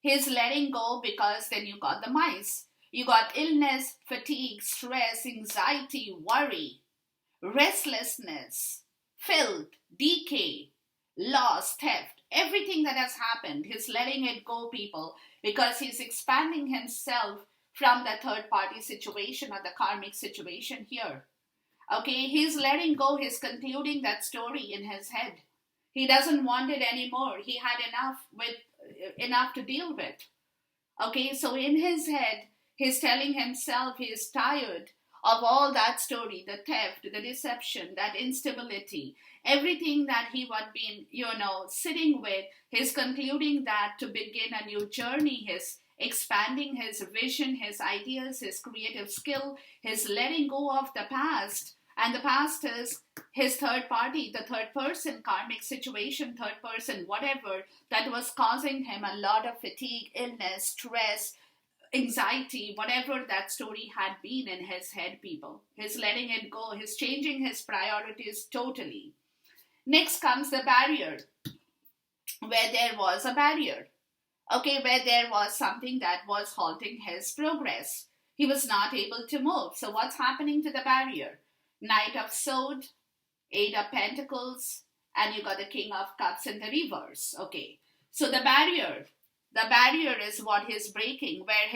He's letting go because then you got the mice. You got illness, fatigue, stress, anxiety, worry, restlessness, filth, decay, loss, theft, everything that has happened. He's letting it go, people, because he's expanding himself from the third party situation or the karmic situation here. Okay, he's letting go, he's concluding that story in his head. He doesn't want it anymore. He had enough to deal with. Okay, so in his head, he's telling himself he is tired of all that story, the theft, the deception, that instability, everything that he had been, sitting with. He's concluding that to begin a new journey. He's expanding his vision, his ideas, his creative skill. He's letting go of the past. And the past is his third party, the third person, karmic situation, third person, whatever, that was causing him a lot of fatigue, illness, stress, anxiety, whatever that story had been in his head, people. He's letting it go. He's changing his priorities totally. Next comes the barrier, where there was a barrier. Okay, where there was something that was halting his progress. He was not able to move. So what's happening to the barrier? Knight of Swords, Eight of Pentacles, and you got the King of Cups in the reverse. Okay, so the barrier is what he's breaking, where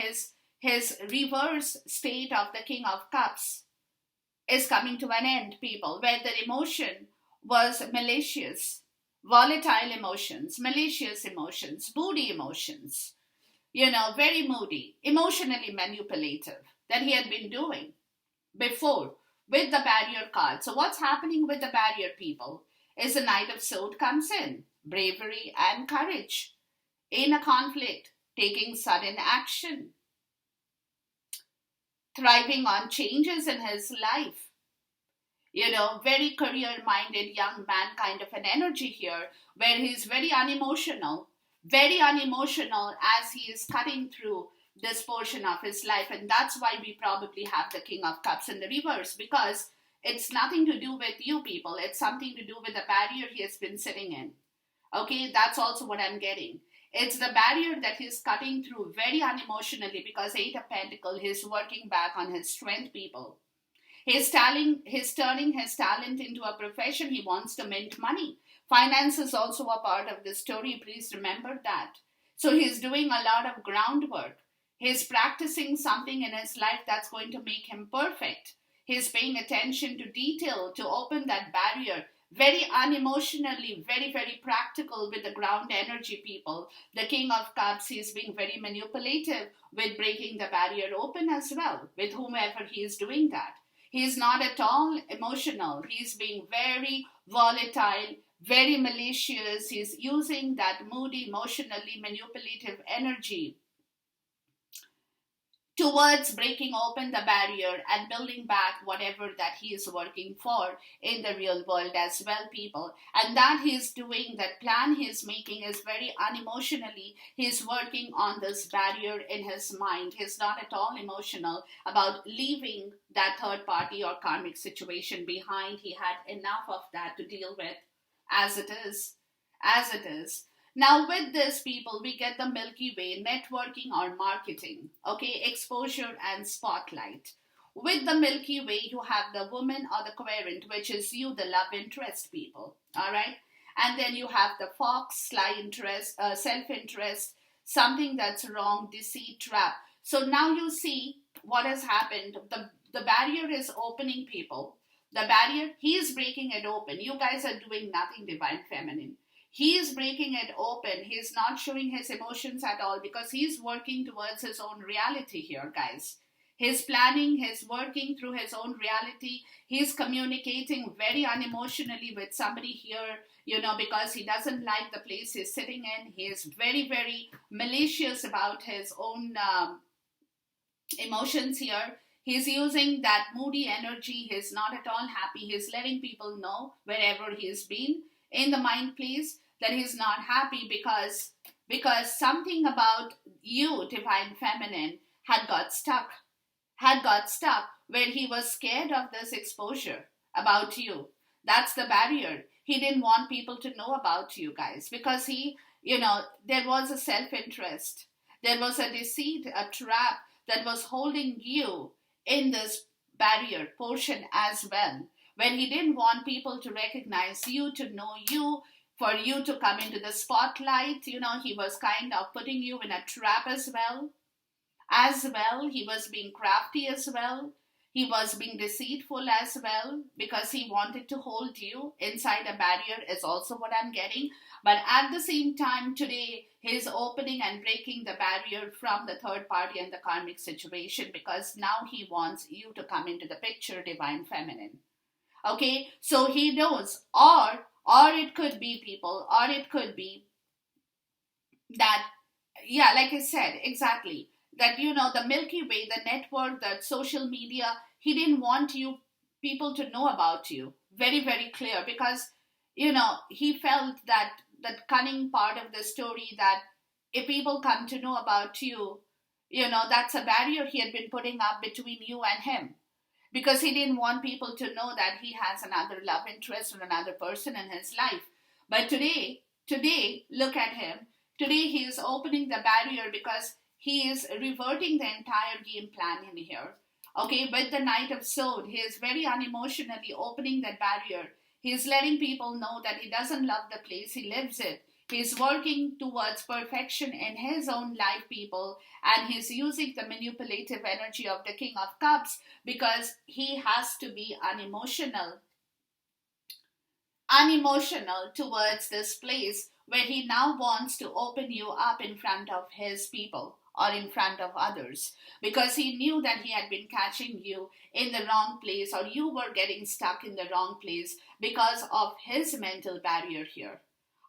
his reverse state of the King of Cups is coming to an end, people, where the emotion was malicious, volatile emotions, malicious emotions, moody emotions, very moody, emotionally manipulative, that he had been doing before with the barrier card. So what's happening with the barrier, people, is the Knight of Swords comes in, bravery and courage. In a conflict, taking sudden action, thriving on changes in his life. Very career-minded young man kind of an energy here, where he's very unemotional as he is cutting through this portion of his life. And that's why we probably have the King of Cups in the reverse, because it's nothing to do with you, people. It's something to do with the barrier he has been sitting in. Okay, that's also what I'm getting. It's the barrier that he's cutting through very unemotionally, because Eight of Pentacles, he's working back on his strength, people. He's turning his talent into a profession. He wants to mint money. Finance is also a part of the story. Please remember that. So he's doing a lot of groundwork. He's practicing something in his life that's going to make him perfect. He's paying attention to detail to open that barrier. Very unemotionally, very, very practical with the ground energy, people. The King of Cups, he's being very manipulative with breaking the barrier open as well, with whomever he is doing that. He's not at all emotional. He's being very volatile, very malicious. He's using that moody, emotionally manipulative energy towards breaking open the barrier and building back whatever that he is working for in the real world as well, people. And that he's doing, that plan he's making is very unemotionally. He's working on this barrier in his mind. He's not at all emotional about leaving that third party or karmic situation behind. He had enough of that to deal with as it is. Now with this, people, we get the Milky Way, networking or marketing, okay, exposure and spotlight. With the Milky Way, you have the woman or the querent, which is you, the love interest, people, all right? And then you have the fox, sly interest, self-interest, something that's wrong, deceit, trap. So now you see what has happened. The barrier is opening, people. The barrier, he is breaking it open. You guys are doing nothing, Divine Feminine. He is breaking it open. He's not showing his emotions at all because he's working towards his own reality here, guys. He's planning, he's working through his own reality. He's communicating very unemotionally with somebody here, because he doesn't like the place he's sitting in. He is very, very malicious about his own emotions here. He's using that moody energy. He's not at all happy. He's letting people know wherever he's been in the mind place that he's not happy because something about you, divine feminine, had got stuck where he was scared of this exposure about you. That's the barrier. He didn't want people to know about you guys because there was a self interest, there was a deceit, a trap that was holding you in this barrier portion as well, where he didn't want people to recognize you, to know you, for you to come into the spotlight. He was kind of putting you in a trap as well. He was being crafty as well. He was being deceitful as well because he wanted to hold you inside a barrier, is also what I'm getting. But at the same time, today, he's opening and breaking the barrier from the third party and the karmic situation because now he wants you to come into the picture, divine feminine. Okay, so he knows, or it could be people, or it could be that, yeah, like I said, exactly, that the Milky Way, the network, the social media, he didn't want people to know about you. Very, very clear, because he felt that cunning part of the story, that if people come to know about you, that's a barrier he had been putting up between you and him, because he didn't want people to know that he has another love interest or another person in his life. But today, look at him. Today he is opening the barrier because he is reverting the entire game plan in here. Okay, with the Knight of Swords, he is very unemotionally opening that barrier. He is letting people know that he doesn't love the place, he lives it. He's working towards perfection in his own life, people, and he's using the manipulative energy of the King of Cups because he has to be unemotional towards this place where he now wants to open you up in front of his people or in front of others, because he knew that he had been catching you in the wrong place, or you were getting stuck in the wrong place because of his mental barrier here.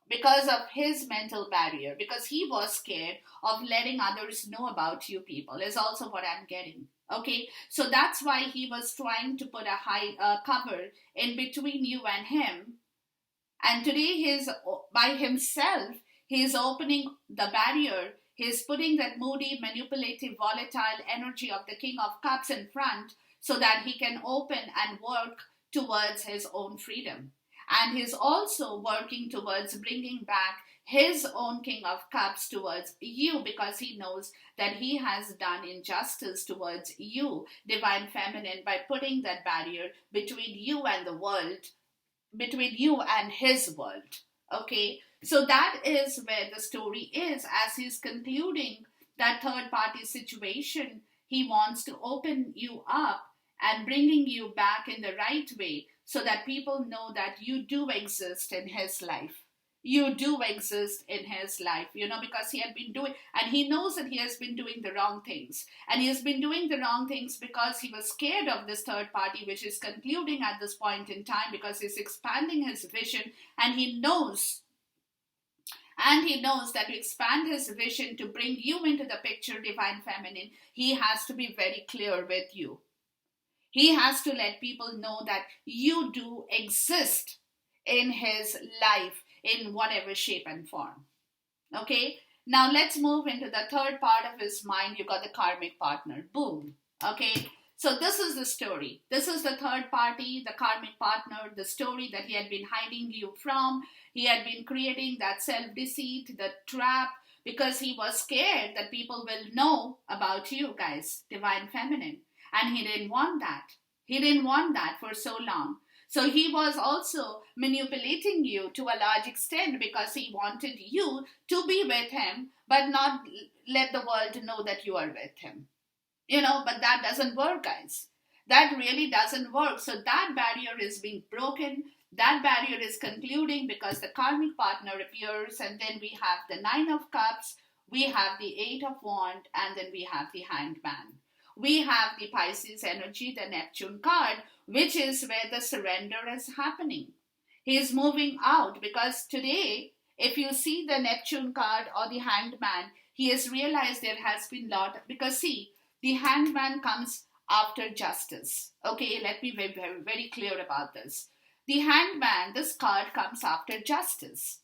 Because of his mental barrier, because he was scared of letting others know about you, people, is also what I'm getting. Okay, so that's why he was trying to put a high cover in between you and him. And today he's by himself, he's opening the barrier. He's putting that moody, manipulative, volatile energy of the King of Cups in front so that he can open and work towards his own freedom. And he's also working towards bringing back his own King of Cups towards you, because he knows that he has done injustice towards you, divine feminine, by putting that barrier between you and the world, between you and his world. Okay, so that is where the story is. As he's concluding that third party situation, he wants to open you up and bringing you back in the right way so that people know that you do exist in his life. You do exist in his life, because he had been doing, and he knows that he has been doing the wrong things. And he has been doing the wrong things because he was scared of this third party, which is concluding at this point in time, because he's expanding his vision, and he knows that to expand his vision, to bring you into the picture, divine feminine, he has to be very clear with you. He has to let people know that you do exist in his life in whatever shape and form. Okay? Now let's move into the third part of his mind. You got the karmic partner. Boom. Okay? So this is the story. This is the third party, the karmic partner, the story that he had been hiding you from. He had been creating that self-deceit, the trap, because he was scared that people will know about you guys, divine feminine. And he didn't want that. He didn't want that for so long. So he was also manipulating you to a large extent because he wanted you to be with him, but not let the world know that you are with him. But that doesn't work, guys. That really doesn't work. So that barrier is being broken. That barrier is concluding because the karmic partner appears, and then we have the Nine of Cups, we have the Eight of Wands, and then we have the Hanged Man. We have the Pisces energy, the Neptune card, which is where the surrender is happening. He is moving out because today, if you see the Neptune card or the Hanged Man, he has realized there has been lot, because see, the Hanged Man comes after justice. Okay, let me be very, very clear about this. The Hanged Man, this card comes after justice.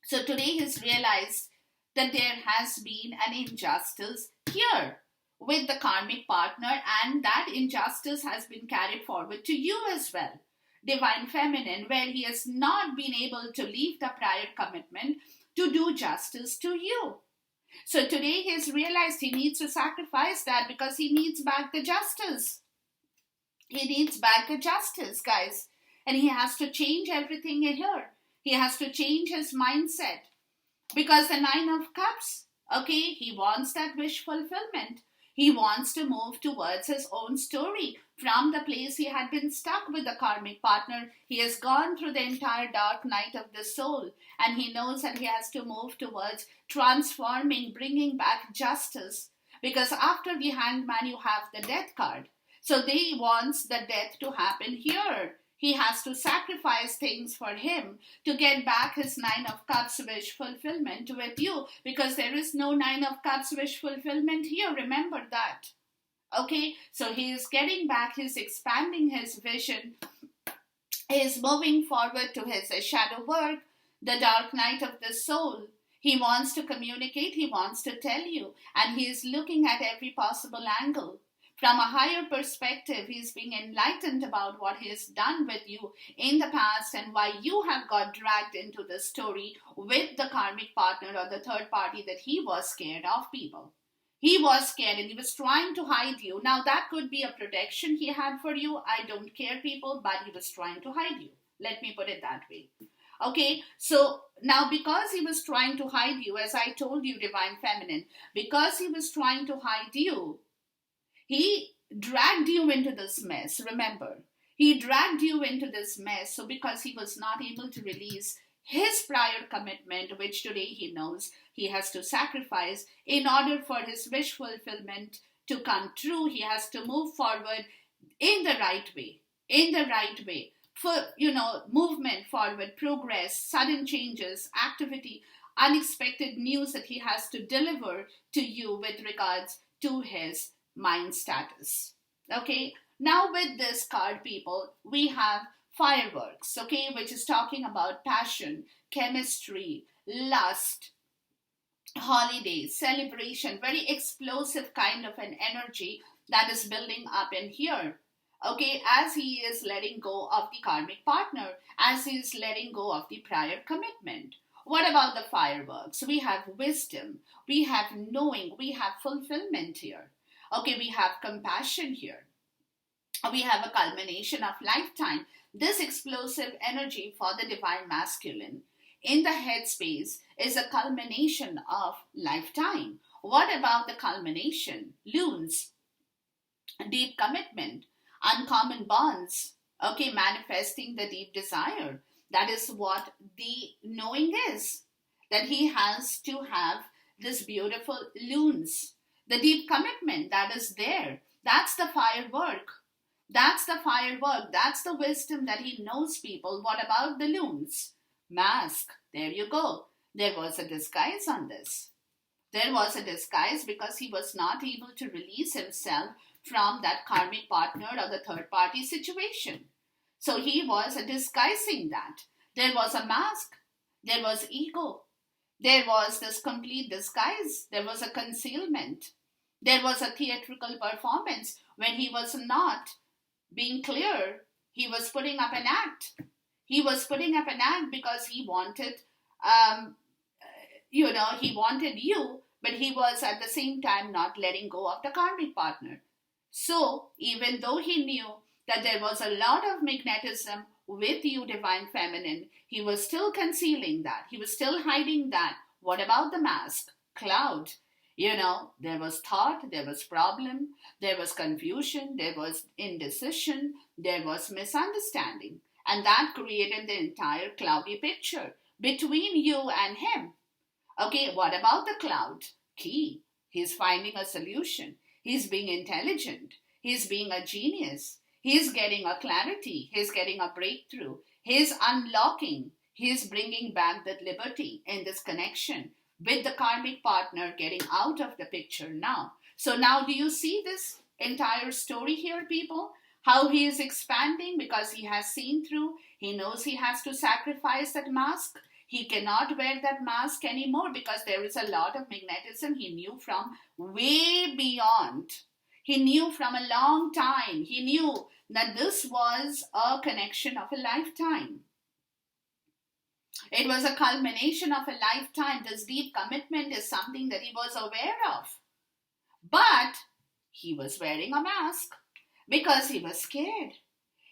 So today he's realized that there has been an injustice here with the karmic partner, and that injustice has been carried forward to you as well, Divine Feminine, where he has not been able to leave the prior commitment to do justice to you. So today he has realized he needs to sacrifice that because he needs back the justice. He needs back the justice, guys. And he has to change everything here. He has to change his mindset. Because the Nine of Cups, okay, he wants that wish fulfillment. He wants to move towards his own story from the place he had been stuck with the karmic partner. He has gone through the entire dark night of the soul, and he knows that he has to move towards transforming, bringing back justice. Because after the Hanged Man, you have the Death card. So they wants the death to happen here. He has to sacrifice things for him to get back his Nine of Cups wish fulfillment with you, because there is no Nine of Cups wish fulfillment here. Remember that. Okay, so he is getting back, he's expanding his vision, he is moving forward to his shadow work, the dark night of the soul. He wants to communicate, he wants to tell you, and he is looking at every possible angle. From a higher perspective, he's being enlightened about what he has done with you in the past and why you have got dragged into the story with the karmic partner or the third party that he was scared of, people. He was scared and he was trying to hide you. Now that could be a protection he had for you. I don't care, people, but he was trying to hide you. Let me put it that way. Okay, so now because he was trying to hide you, as I told you, Divine Feminine, because he was trying to hide you, he dragged you into this mess, remember. He dragged you into this mess, so because he was not able to release his prior commitment, which today he knows he has to sacrifice in order for his wish fulfillment to come true, he has to move forward in the right way, for, movement forward, progress, sudden changes, activity, unexpected news that he has to deliver to you with regards to his mind status. Okay, now with this card, people, we have fireworks, okay, which is talking about passion, chemistry, lust, holidays, celebration, very explosive kind of an energy that is building up in here. Okay, as he is letting go of the karmic partner, as he is letting go of the prior commitment. What about the fireworks? We have wisdom, we have knowing, we have fulfillment here. Okay, we have compassion here. We have a culmination of lifetime. This explosive energy for the divine masculine in the headspace is a culmination of lifetime. What about the culmination? Loons, deep commitment, uncommon bonds, okay, manifesting the deep desire. That is what the knowing is, that he has to have this beautiful loons. The deep commitment that is there, that's the firework. That's the firework. That's the wisdom that he knows, people. What about the loons? Mask. There you go. There was a disguise on this. There was a disguise because he was not able to release himself from that karmic partner or the third party situation. So he was disguising that. There was a mask. There was ego. There was this complete disguise. There was a concealment. There was a theatrical performance when he was not being clear. He was putting up an act. He was putting up an act because he wanted, he wanted you, but he was at the same time not letting go of the karmic partner. So even though he knew that there was a lot of magnetism with you, Divine Feminine, he was still concealing that. He was still hiding that. What about the mask? Cloud. There was thought, there was problem, there was confusion, there was indecision, there was misunderstanding. And that created the entire cloudy picture between you and him. Okay, what about the cloud? Key. He's finding a solution. He's being intelligent. He's being a genius. He's getting a clarity. He's getting a breakthrough. He's unlocking. He's bringing back that liberty in this connection with the karmic partner getting out of the picture now. So now do you see this entire story here, people? How he is expanding because he has seen through. He knows he has to sacrifice that mask. He cannot wear that mask anymore because there is a lot of magnetism he knew from way beyond. He knew from a long time. He knew that this was a connection of a lifetime. It was a culmination of a lifetime. This deep commitment is something that he was aware of. But he was wearing a mask because he was scared.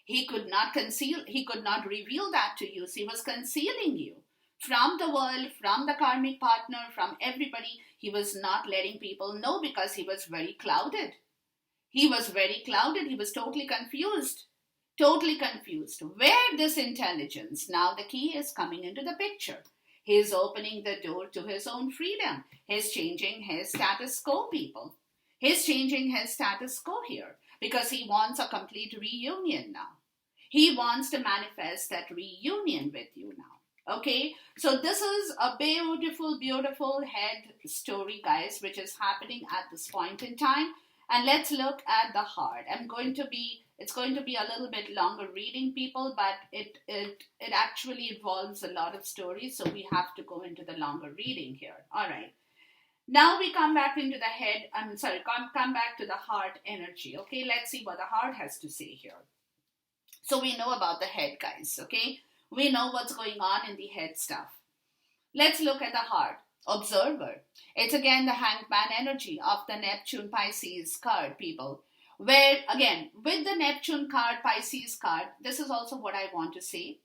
He could not conceal, he could not reveal that to you. So he was concealing you from the world, from the karmic partner, from everybody. He was not letting people know because he was very clouded. He was very clouded. He was totally confused. Totally confused. Where this intelligence? Now the key is coming into the picture. He is opening the door to his own freedom. He's changing his status quo, people. He's changing his status quo here because he wants a complete reunion now. He wants to manifest that reunion with you now. Okay, so this is a beautiful, beautiful head story, guys, which is happening at this point in time. And let's look at the heart. It's going to be a little bit longer reading, people, but it actually involves a lot of stories, so we have to go into the longer reading here. All right. Now we come back into the head, come back to the heart energy. Okay, let's see what the heart has to say here. So we know about the head, guys, okay? We know what's going on in the head stuff. Let's look at the heart. Observer. It's again the hanged man energy of the Neptune Pisces card, people. Where, again, with the Neptune card, Pisces card, this is also what I want to say.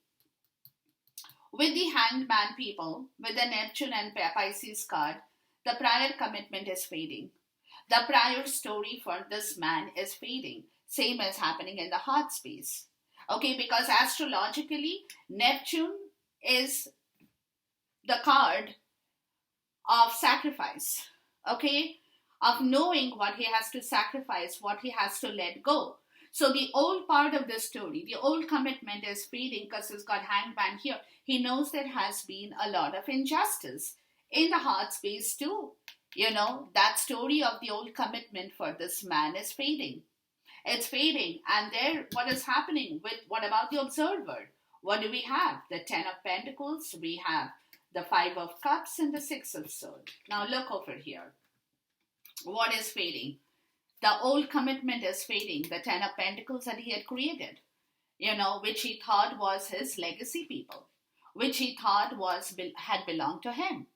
With the hanged man, people, with the Neptune and Pisces card, the prior commitment is fading. The prior story for this man is fading. Same as happening in the heart space. Okay, because astrologically, Neptune is the card of sacrifice. Okay, of knowing what he has to sacrifice, what he has to let go. So the old part of the story, the old commitment is fading because he's got hanged man here. He knows there has been a lot of injustice in the heart space too. You know, that story of the old commitment for this man is fading. It's fading. And there, what is happening with, what about the observer? What do we have? The 10 of Pentacles, we have the 5 of Cups and the 6 of Swords. Now look over here. What is fading? The old commitment is fading. The 10 of Pentacles that he had created, you know, which he thought was his legacy, people, which he thought had belonged to him,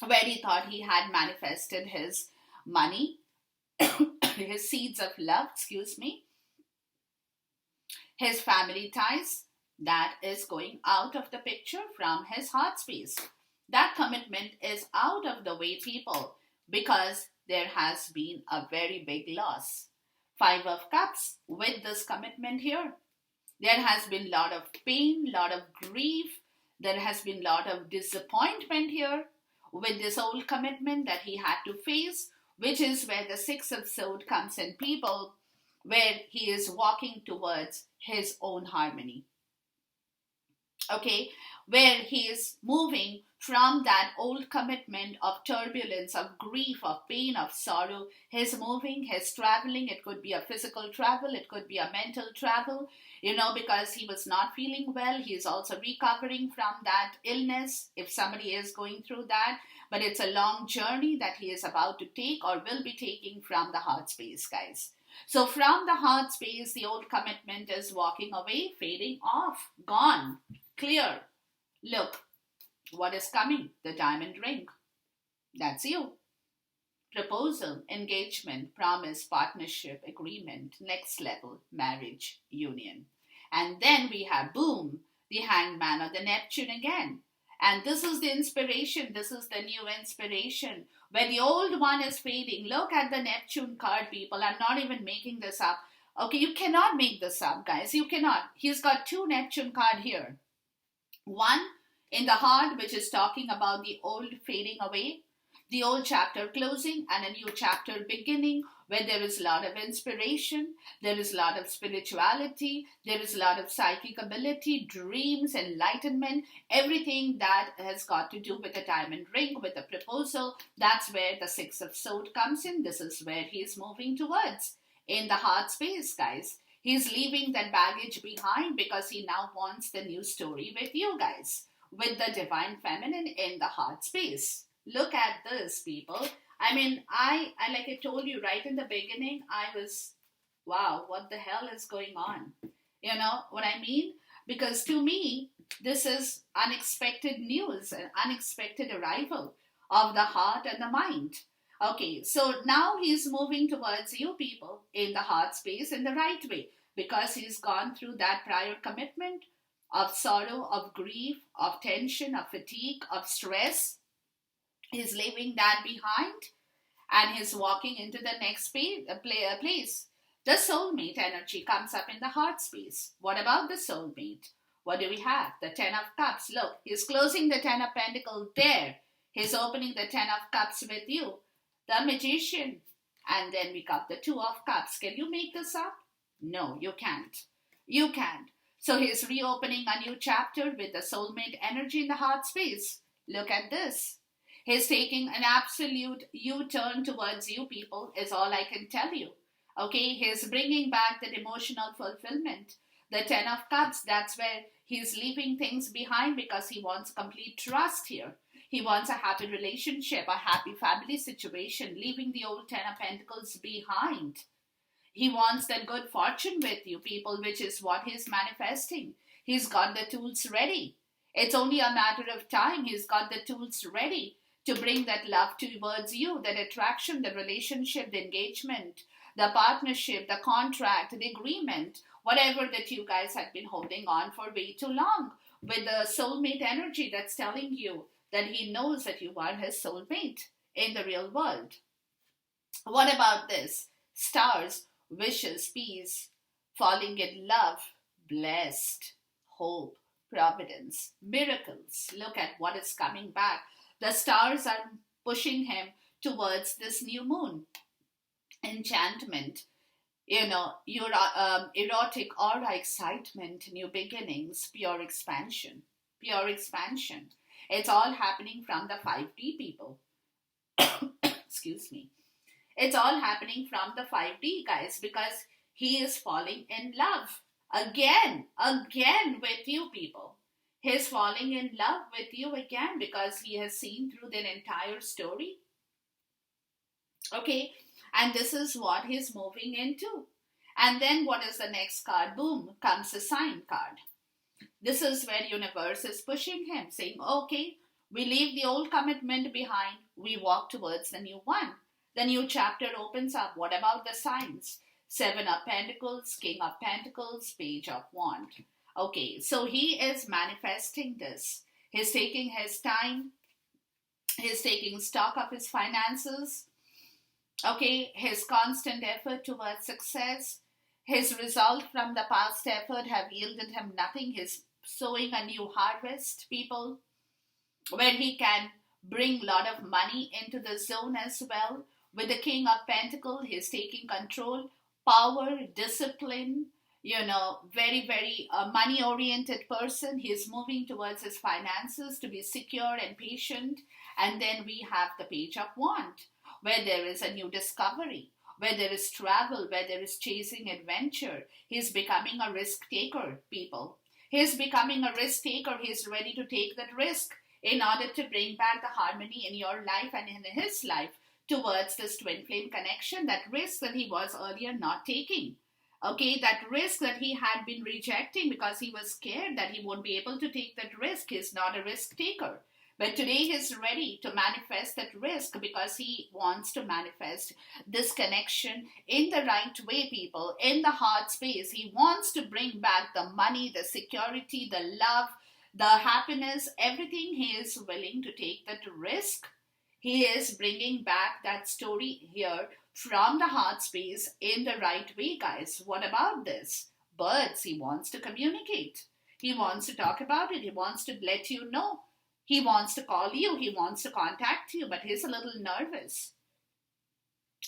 where he thought he had manifested his money, his seeds of love, his family ties. That is going out of the picture from his heart space. That commitment is out of the way, people, because there has been a very big loss. 5 of Cups with this commitment here. There has been a lot of pain, a lot of grief. There has been a lot of disappointment here with this old commitment that he had to face, which is where the 6 of Swords comes in, people, where he is walking towards his own harmony. Okay, where he is moving from that old commitment of turbulence, of grief, of pain, of sorrow. He's moving, he's traveling. It could be a physical travel, it could be a mental travel, you know, because he was not feeling well. He is also recovering from that illness, if somebody is going through that. But it's a long journey that he is about to take or will be taking from the heart space, guys. So from the heart space, the old commitment is walking away, fading off, gone, clear. Look, what is coming? The diamond ring. That's you. Proposal, engagement, promise, partnership, agreement, next level, marriage, union. And then we have, boom, the hanged man or the Neptune again. And this is the inspiration. This is the new inspiration. Where the old one is fading. Look at the Neptune card, people. I'm not even making this up. Okay, you cannot make this up, guys. You cannot. He's got two Neptune card here. One in the heart, which is talking about the old fading away, the old chapter closing, and a new chapter beginning, where there is a lot of inspiration, there is a lot of spirituality, there is a lot of psychic ability, dreams, enlightenment, everything that has got to do with the diamond ring, with the proposal. That's where the Six of Swords comes in. This is where he is moving towards in the heart space, guys. He's leaving that baggage behind because he now wants the new story with you guys, with the divine feminine in the heart space. Look at this, people. I mean, I like I told you right in the beginning, I was, wow, what the hell is going on? You know what I mean? Because to me, this is unexpected news, an unexpected arrival of the heart and the mind. Okay, so now he's moving towards you people in the heart space in the right way because he's gone through that prior commitment of sorrow, of grief, of tension, of fatigue, of stress. He's leaving that behind and he's walking into the next place. The soulmate energy comes up in the heart space. What about the soulmate? What do we have? The Ten of Cups. Look, he's closing the Ten of Pentacles there. He's opening the Ten of Cups with you. The Magician. And then we got the Two of Cups. Can you make this up? No, you can't. You can't. So he's reopening a new chapter with the soulmate energy in the heart space. Look at this. He's taking an absolute U-turn towards you people is all I can tell you. Okay, he's bringing back that emotional fulfillment. The Ten of Cups, that's where he's leaving things behind because he wants complete trust here. He wants a happy relationship, a happy family situation, leaving the old Ten of Pentacles behind. He wants that good fortune with you people, which is what he's manifesting. He's got the tools ready. It's only a matter of time. He's got the tools ready to bring that love towards you, that attraction, the relationship, the engagement, the partnership, the contract, the agreement, whatever that you guys have been holding on for way too long, with the soulmate energy that's telling you that he knows that you are his soulmate in the real world. What about this? Stars, wishes, peace, falling in love, blessed, hope, providence, miracles. Look at what is coming back. The stars are pushing him towards this new moon. Enchantment, your erotic aura, excitement, new beginnings, pure expansion. Pure expansion. It's all happening from the 5D people. Excuse me. It's all happening from the 5D, guys, because he is falling in love. Again with you people. He's falling in love with you again because he has seen through the entire story. Okay, and this is what he's moving into. And then what is the next card? Boom, comes the sign card. This is where universe is pushing him, saying, okay, we leave the old commitment behind. We walk towards the new one. The new chapter opens up. What about the signs? Seven of Pentacles, King of Pentacles, Page of Wands. Okay, so he is manifesting this. He's taking his time. He's taking stock of his finances. Okay, his constant effort towards success. His result from the past effort have yielded him nothing. He's sowing a new harvest, people, where he can bring a lot of money into the zone as well. With the King of Pentacles, he's taking control, power, discipline, very, very money-oriented person. He's moving towards his finances to be secure and patient. And then we have the Page of Wands, where there is a new discovery, where there is travel, where there is chasing adventure. He's becoming a risk taker, people. He's becoming a risk taker. He's ready to take that risk in order to bring back the harmony in your life and in his life towards this twin flame connection, that risk that he was earlier not taking. Okay, that risk that he had been rejecting because he was scared that he won't be able to take that risk. He's not a risk taker. But today he's ready to manifest that risk because he wants to manifest this connection in the right way, people, in the heart space. He wants to bring back the money, the security, the love, the happiness, everything. He is willing to take that risk. He is bringing back that story here from the heart space in the right way, guys. What about this? Birds, he wants to communicate. He wants to talk about it. He wants to let you know. He wants to call you. He wants to contact you, but he's a little nervous.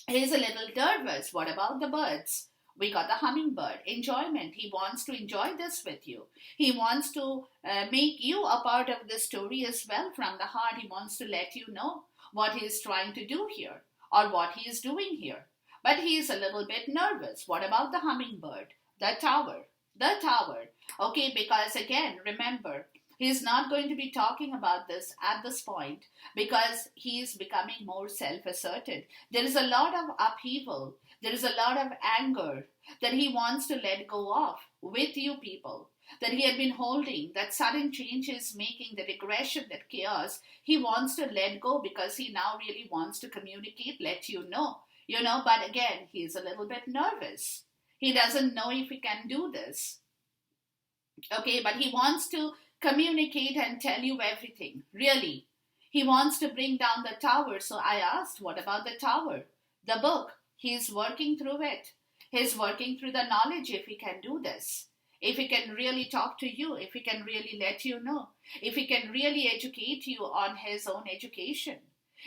He's a little nervous. What about the birds? We got the hummingbird. Enjoyment. He wants to enjoy this with you. He wants to make you a part of the story as well from the heart. He wants to let you know what he is trying to do here or what he is doing here. But he is a little bit nervous. What about the hummingbird? The tower. The tower. Okay, because again, remember, he's not going to be talking about this at this point because he is becoming more self-asserted. There is a lot of upheaval. There is a lot of anger that he wants to let go of with you people, that he had been holding, that sudden change is making, the regression, that chaos. He wants to let go because he now really wants to communicate, let you know. But again, he's a little bit nervous. He doesn't know if he can do this. Okay, but he wants to communicate and tell you everything, really. He wants to bring down the tower. So I asked, what about the tower? The book. He's working through it. He's working through the knowledge if he can do this. If he can really talk to you, if he can really let you know, if he can really educate you on his own education,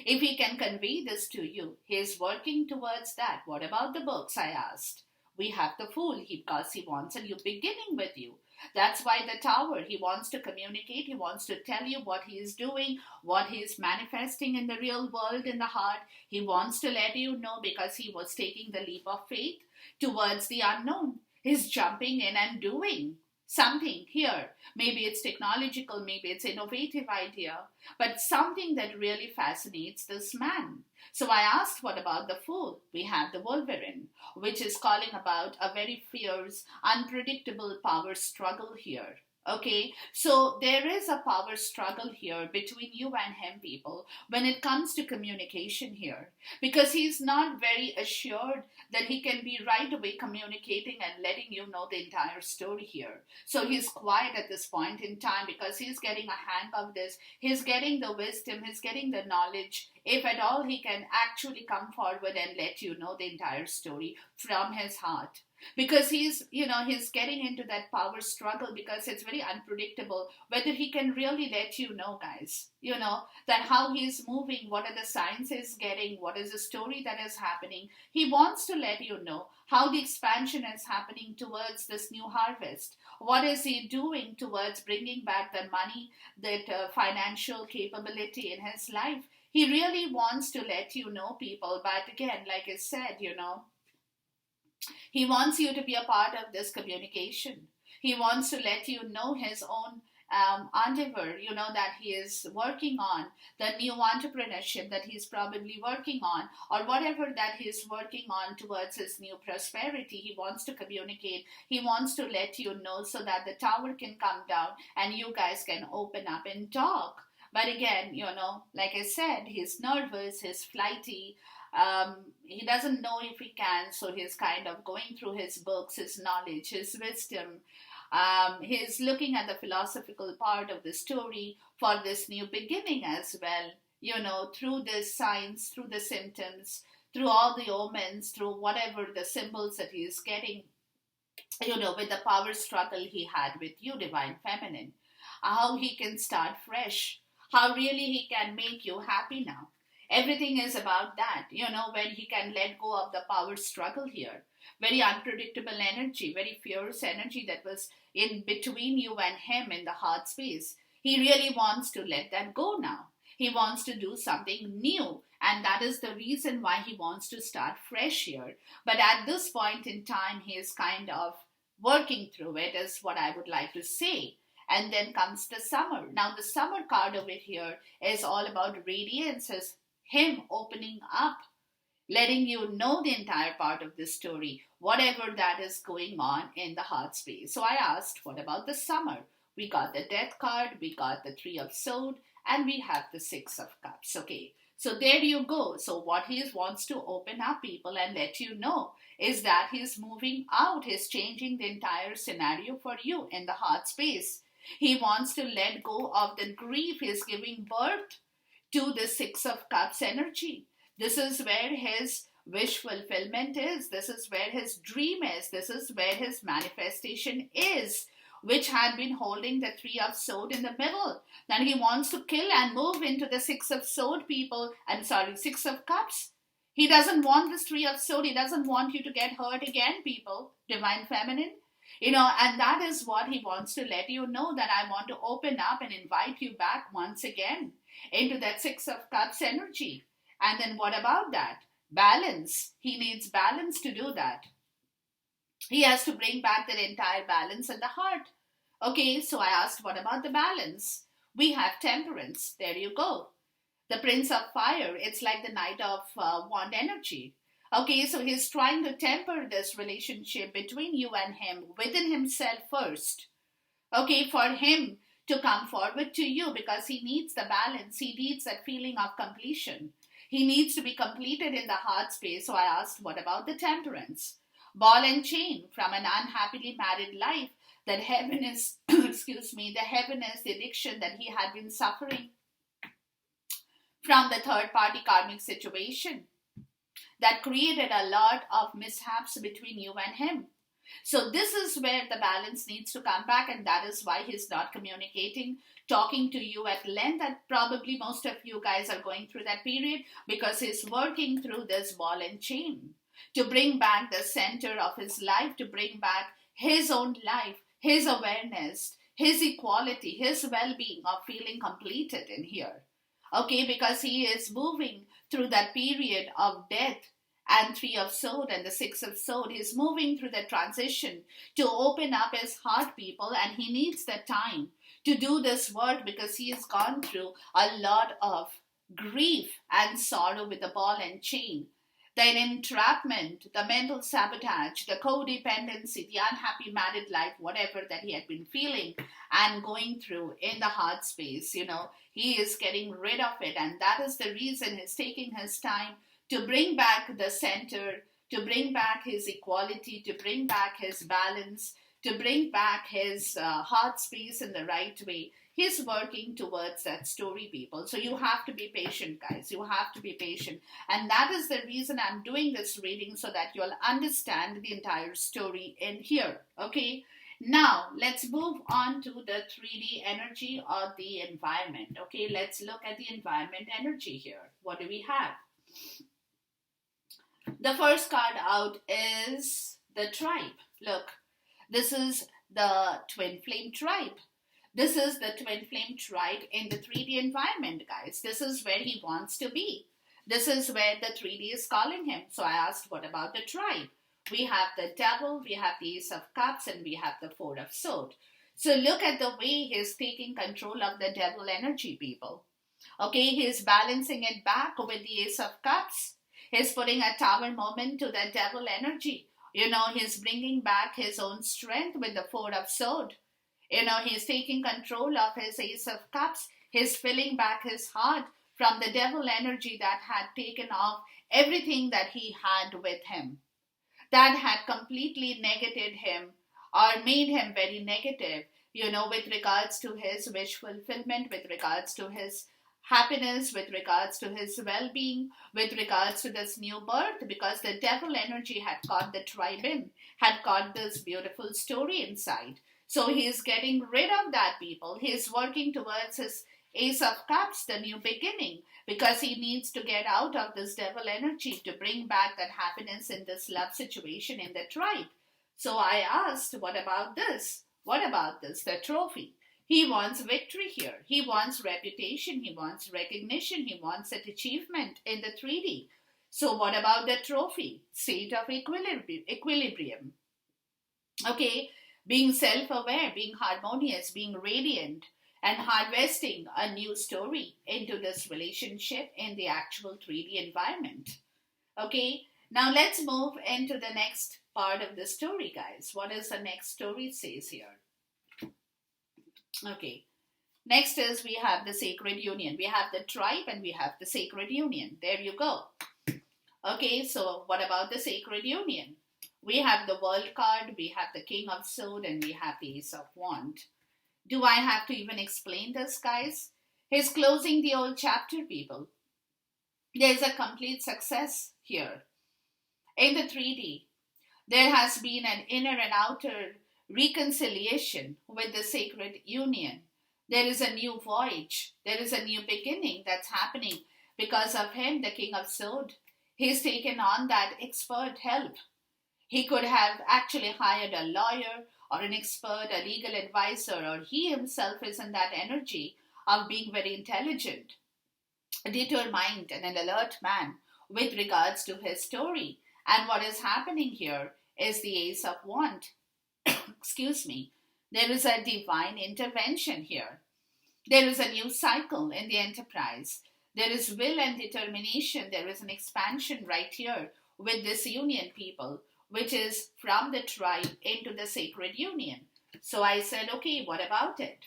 if he can convey this to you, he's working towards that. What about the books, I asked? We have the Fool because he wants a new beginning with you. That's why the tower, he wants to communicate, he wants to tell you what he is doing, what he is manifesting in the real world, in the heart. He wants to let you know because he was taking the leap of faith towards the unknown. He's jumping in and doing something here. Maybe it's technological, maybe it's innovative idea, but something that really fascinates this man. So I asked, what about the Fool? We have the Wolverine, which is calling about a very fierce, unpredictable power struggle here. Okay, so there is a power struggle here between you and him, people, when it comes to communication here, because he's not very assured that he can be right away communicating and letting you know the entire story here. So he's quiet at this point in time because he's getting a hang of this. He's getting the wisdom, he's getting the knowledge. If at all, he can actually come forward and let you know the entire story from his heart. Because he's getting into that power struggle because it's very unpredictable whether he can really let you know, guys, that how he's moving, what are the signs he's getting, what is the story that is happening. He wants to let you know how the expansion is happening towards this new harvest. What is he doing towards bringing back the money, that financial capability in his life. He really wants to let you know, people, but again, like I said, he wants you to be a part of this communication. He wants to let you know his own endeavor, that he is working on, the new entrepreneurship that he's probably working on, or whatever that he's working on towards his new prosperity. He wants to communicate. He wants to let you know so that the tower can come down and you guys can open up and talk. But again, like I said, he's nervous, he's flighty. He doesn't know if he can, so he's kind of going through his books, his knowledge, his wisdom. He's looking at the philosophical part of the story for this new beginning as well, through the signs, through the symptoms, through all the omens, through whatever the symbols that he's getting, with the power struggle he had with you, Divine Feminine. How he can start fresh, how really he can make you happy now. Everything is about that, when he can let go of the power struggle here. Very unpredictable energy, very fierce energy that was in between you and him in the heart space. He really wants to let that go now. He wants to do something new. And that is the reason why he wants to start fresh here. But at this point in time, he is kind of working through it, is what I would like to say. And then comes the summer. Now, the summer card over here is all about radiance, him opening up, letting you know the entire part of the story, whatever that is going on in the heart space. So I asked, what about the summer? We got the Death card, we got the Three of Swords, and we have the Six of Cups. Okay, so there you go. So what he wants to open up, people, and let you know is that he's moving out. He's changing the entire scenario for you in the heart space. He wants to let go of the grief. He's giving birth to the Six of Cups energy. This is where his wish fulfillment is. This is where his dream is. This is where his manifestation is, which had been holding the Three of Swords in the middle. Then he wants to kill and move into the Six of Swords people. Six of Cups. He doesn't want this Three of Swords. He doesn't want you to get hurt again, people. Divine Feminine. And that is what he wants to let you know, that I want to open up and invite you back once again into that Six of Cups energy. And then what about that? Balance. He needs balance to do that. He has to bring back that entire balance in the heart. Okay, so I asked, what about the balance? We have Temperance. There you go. The Prince of Fire. It's like the Knight of Wand energy. Okay, so he's trying to temper this relationship between you and him within himself first. Okay, for him to come forward to you, because he needs the balance. He needs that feeling of completion. He needs to be completed in the heart space. So I asked, what about the Temperance? Ball and chain. From an unhappily married life, that heaviness, the heaviness, the addiction that he had been suffering from the third party karmic situation that created a lot of mishaps between you and him. So this is where the balance needs to come back, and that is why he's not communicating, talking to you at length. And probably most of you guys are going through that period, because he's working through this ball and chain to bring back the center of his life, to bring back his own life, his awareness, his equality, his well-being of feeling completed in here. Okay, because he is moving through that period of death and Three of Swords and the Six of Swords. He's moving through the transition to open up his heart, people, and he needs the time to do this work, because he has gone through a lot of grief and sorrow with the ball and chain. The entrapment, the mental sabotage, the codependency, the unhappy married life, whatever that he had been feeling and going through in the heart space, he is getting rid of it. And that is the reason he's taking his time to bring back the center, to bring back his equality, to bring back his balance, to bring back his heart space in the right way. He's working towards that story, people. So you have to be patient, guys. You have to be patient. And that is the reason I'm doing this reading, so that you'll understand the entire story in here. Okay? Now, let's move on to the 3D energy of the environment. Okay? Let's look at the environment energy here. What do we have? The first card out is the tribe. Look, this is the twin flame tribe. This is the twin flame tribe in the 3D environment, guys. This is where he wants to be. This is where the 3D is calling him. So I asked, what about the tribe? We have the Devil, we have the Ace of Cups, and we have the Four of Swords. So look at the way he's taking control of the Devil energy, people. Okay, he's balancing it back with the Ace of Cups. He's putting a tower moment to the Devil energy. He's bringing back his own strength with the Four of Swords. He's taking control of his Ace of Cups. He's filling back his heart from the Devil energy that had taken off everything that he had with him, that had completely negated him or made him very negative, with regards to his wish fulfillment, with regards to his happiness, with regards to his well-being, with regards to this new birth, because the Devil energy had caught the tribe in, had caught this beautiful story inside. So he is getting rid of that, people. He is working towards his Ace of Cups, the new beginning, because he needs to get out of this Devil energy to bring back that happiness in this love situation in the tribe. So I asked, what about this? What about this? The trophy. He wants victory here. He wants reputation. He wants recognition. He wants that achievement in the 3D. So what about the trophy? State of equilibrium. Okay. Being self-aware, being harmonious, being radiant, and harvesting a new story into this relationship in the actual 3D environment. Okay, now let's move into the next part of the story, guys. What is the next story says here? Okay, next is we have the sacred union. We have the tribe and we have the sacred union. There you go. Okay, so what about the sacred union? We have the World card, we have the King of Swords, and we have the Ace of Wands. Do I have to even explain this, guys? He's closing the old chapter, people. There's a complete success here. In the 3D, there has been an inner and outer reconciliation with the sacred union. There is a new voyage. There is a new beginning that's happening because of him, the King of Sod. He's taken on that expert help. He could have actually hired a lawyer or an expert, a legal advisor, or he himself is in that energy of being very intelligent, determined, and an alert man with regards to his story. And what is happening here is the Ace of Wands. Excuse me. There is a divine intervention here. There is a new cycle in the enterprise. There is will and determination. There is an expansion right here with this union, people, which is from the tribe into the sacred union. So I said, okay, what about it?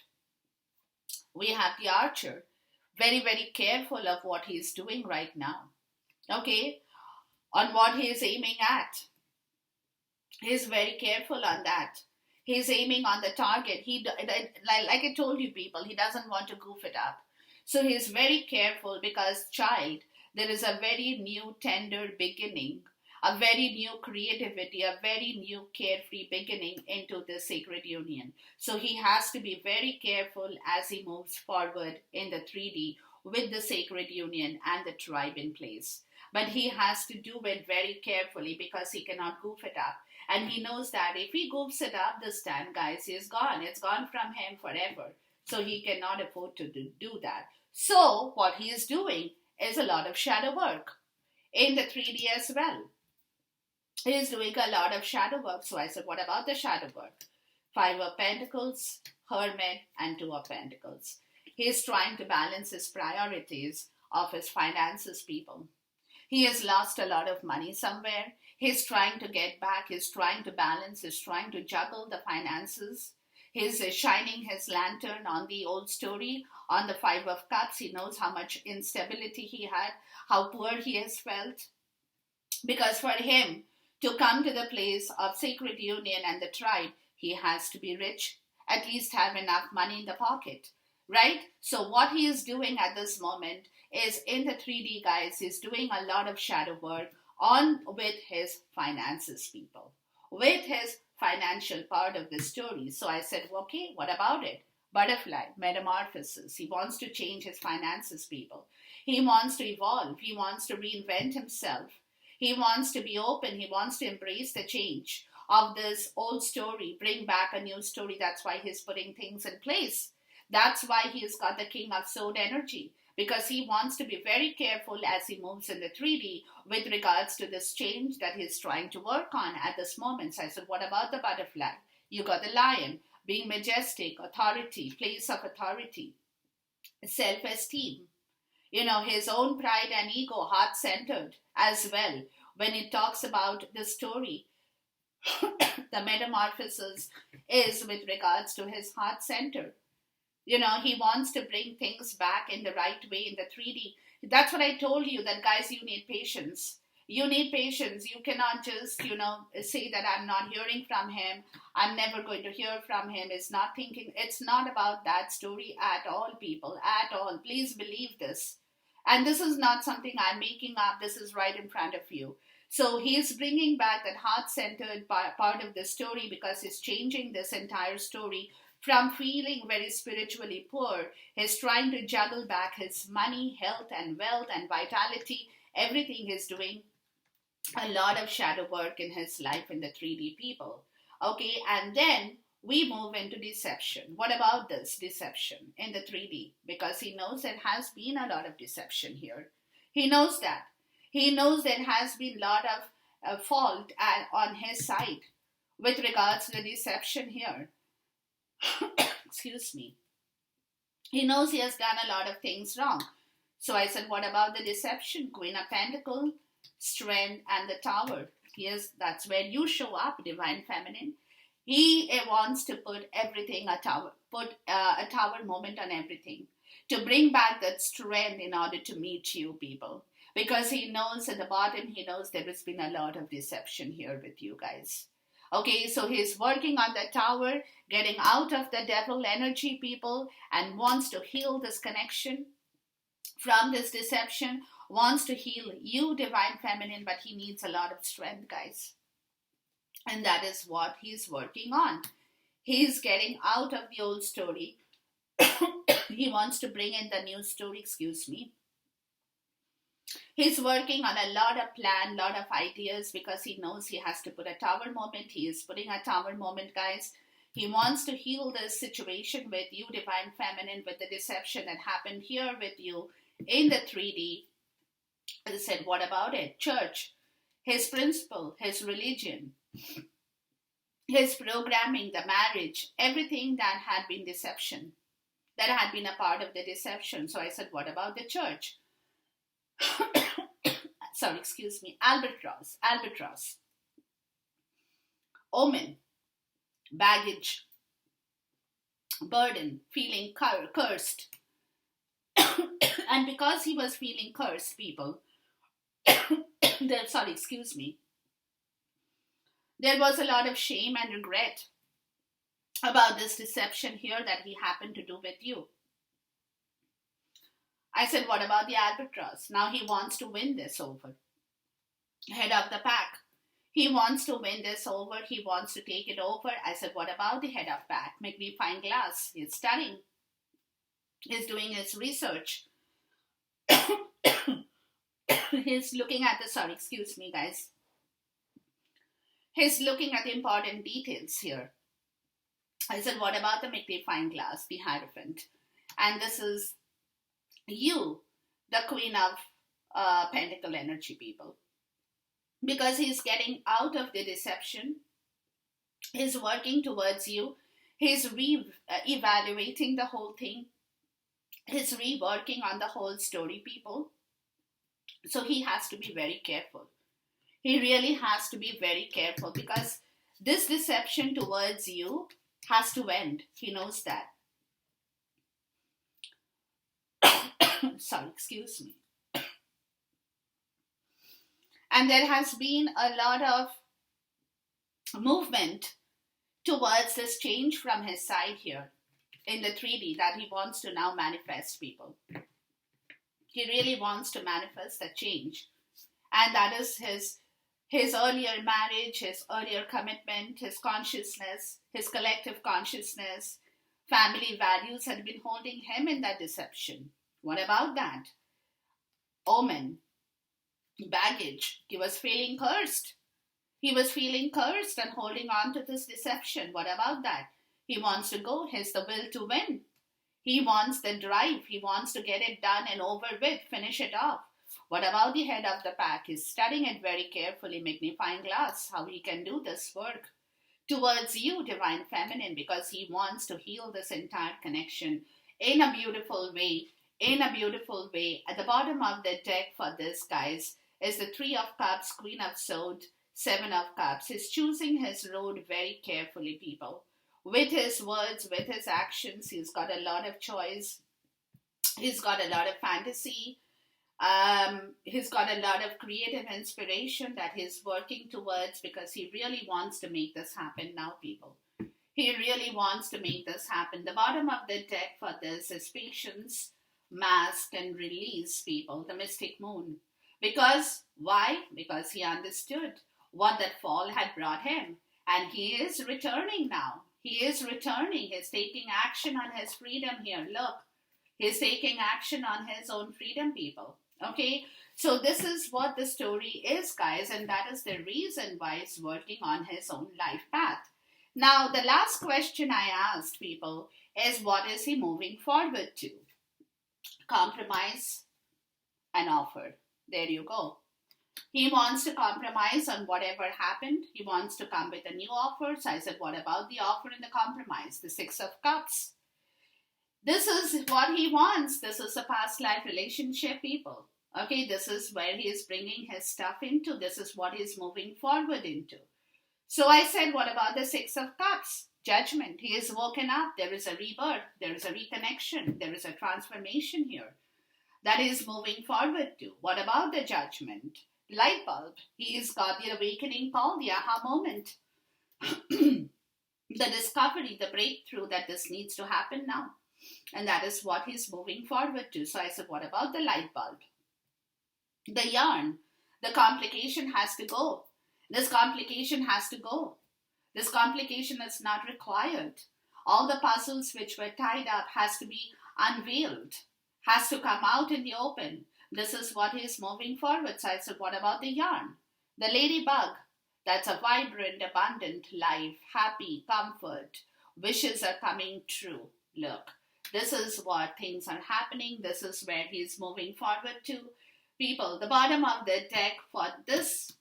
We have the archer, very, very careful of what he is doing right now. Okay, on what he is aiming at. He is very careful on that. He is aiming on the target. Like I told you, people, he doesn't want to goof it up. So he is very careful because, child, there is a very new, tender beginning, a very new creativity, a very new, carefree beginning into the sacred union. So he has to be very careful as he moves forward in the 3D with the sacred union and the tribe in place. But he has to do it very carefully because he cannot goof it up. And he knows that if he goofs it up this time, guys, he's gone. It's gone from him forever. So he cannot afford to do that. So what he is doing is a lot of shadow work in the 3D as well. He is doing a lot of shadow work. So I said, what about the shadow work? 5 of Pentacles, Hermit, and 2 of Pentacles. He is trying to balance his priorities of his finances, people. He has lost a lot of money somewhere. He's trying to get back. He's trying to balance. He's trying to juggle the finances. He's shining his lantern on the old story, on the 5 of Cups. He knows how much instability he had, how poor he has felt. Because for him to come to the place of sacred union and the tribe, he has to be rich, at least have enough money in the pocket, right? So what he is doing at this moment is in the 3D, guys, he's doing a lot of shadow work on with his finances, people, with his financial part of the story. So I said, okay, what about it? Butterfly, metamorphosis. He wants to change his finances, people. He wants to evolve. He wants to reinvent himself. He wants to be open. He wants to embrace the change of this old story, bring back a new story. That's why he's putting things in place. That's why he's got the King of Sword energy, because he wants to be very careful as he moves in the 3D with regards to this change that he's trying to work on at this moment. So I said, what about the butterfly? You got the lion, being majestic, authority, place of authority, self-esteem. You know, his own pride and ego, heart-centered as well. When it talks about the story, the metamorphosis is with regards to his heart center. You know, he wants to bring things back in the right way in the 3D. That's what I told you, that guys, you need patience. You need patience. You cannot just, say that I'm not hearing from him. I'm never going to hear from him. It's not thinking. It's not about that story at all, people, at all. Please believe this. And this is not something I'm making up. This is right in front of you. So he's bringing back that heart-centered part of the story because he's changing this entire story from feeling very spiritually poor. He's trying to juggle back his money, health, and wealth, and vitality. Everything he's doing. A lot of shadow work in his life in the 3D, people. Okay, and then we move into deception. What about this deception in the 3D? Because he knows there has been a lot of deception here. He knows that. He knows there has been a lot of fault on his side with regards to the deception here. Excuse me. He knows he has done a lot of things wrong. So I said, what about the deception? Queen of Pentacles, Strength, and the Tower. Yes, that's where you show up, Divine Feminine. He wants to put everything a tower moment on everything, to bring back that strength in order to meet you, people. Because he knows at the bottom, he knows there has been a lot of deception here with you guys. Okay, so he's working on the tower, getting out of the devil energy, people, and wants to heal this connection from this deception wants to heal you, Divine Feminine, but he needs a lot of strength, guys. And that is what he's working on. He's getting out of the old story. He wants to bring in the new story, He's working on a lot of plan, lot of ideas, because he knows he has to put a tower moment. He is putting a tower moment, guys. He wants to heal this situation with you, Divine Feminine, with the deception that happened here with you in the 3D. As I said, what about it? Church, his principle, his religion, his programming, the marriage, everything that had been deception, that had been a part of the deception. So I said, what about the church? Sorry, albatross, omen, baggage, burden, feeling cursed. And because he was feeling cursed, people, there was a lot of shame and regret about this deception here that he happened to do with you. I said, what about the albatross? Now he wants to win this over. Head of the pack. He wants to win this over. He wants to take it over. I said, what about the head of pack? Magnifying glass. He's studying. He's doing his research. He's looking at guys. He's looking at the important details here. I said, what about the magnifying glass, the Hierophant? And this is you, the Queen of Pentacle energy, people. Because he's getting out of the deception. He's working towards you. He's re-evaluating the whole thing. He's reworking on the whole story, people. So he has to be very careful. He really has to be very careful, because this deception towards you has to end. He knows that. And there has been a lot of movement towards this change from his side here in the 3D that he wants to now manifest, people. He really wants to manifest the change. And that is his earlier marriage, his earlier commitment, his consciousness, his collective consciousness, family values had been holding him in that deception. What about that? Omen, baggage. He was feeling cursed. He was feeling cursed and holding on to this deception. What about that? He wants to go. He's the will to win. He wants the drive. He wants to get it done and over with, finish it off. What about the head of the pack? He's studying it very carefully, magnifying glass, how he can do this work towards you, Divine Feminine, because he wants to heal this entire connection in a beautiful way. At the bottom of the deck for this, guys, is the 3 of Cups, Queen of Swords, 7 of Cups. He's choosing his road very carefully, people. With his words, with his actions, he's got a lot of choice. He's got a lot of fantasy. He's got a lot of creative inspiration that he's working towards, because he really wants to make this happen now, people. He really wants to make this happen. The bottom of the deck for this is patience, mask, and release, people. The mystic moon. Because, why? Because he understood what that fall had brought him. And he is returning now. He is returning. He's taking action on his freedom here. Look. He's taking action on his own freedom, people. Okay? So this is what the story is, guys. And that is the reason why he's working on his own life path. Now, the last question I asked people is, what is he moving forward to? Compromise and offer. There you go. He wants to compromise on whatever happened. He wants to come with a new offer. So I said, what about the offer and the compromise? The 6 of Cups. This is what he wants. This is a past life relationship, people. Okay, this is where he is bringing his stuff into. This is what he's moving forward into. So I said, what about the 6 of Cups? Judgment. He is woken up. There is a rebirth. There is a reconnection. There is a transformation here that he is moving forward to. What about the judgment? Light bulb. He's got the awakening call, the aha moment. The discovery, the breakthrough that this needs to happen now. And that is what he's moving forward to. So I said, what about the light bulb? The yarn, the complication has to go. This complication has to go. This complication is not required. All the puzzles which were tied up has to be unveiled, has to come out in the open. This is what is moving forward. So I said, what about the yarn? The ladybug, that's a vibrant, abundant life, happy, comfort. Wishes are coming true. Look, this is what things are happening. This is where he's moving forward to. People, the bottom of the deck for this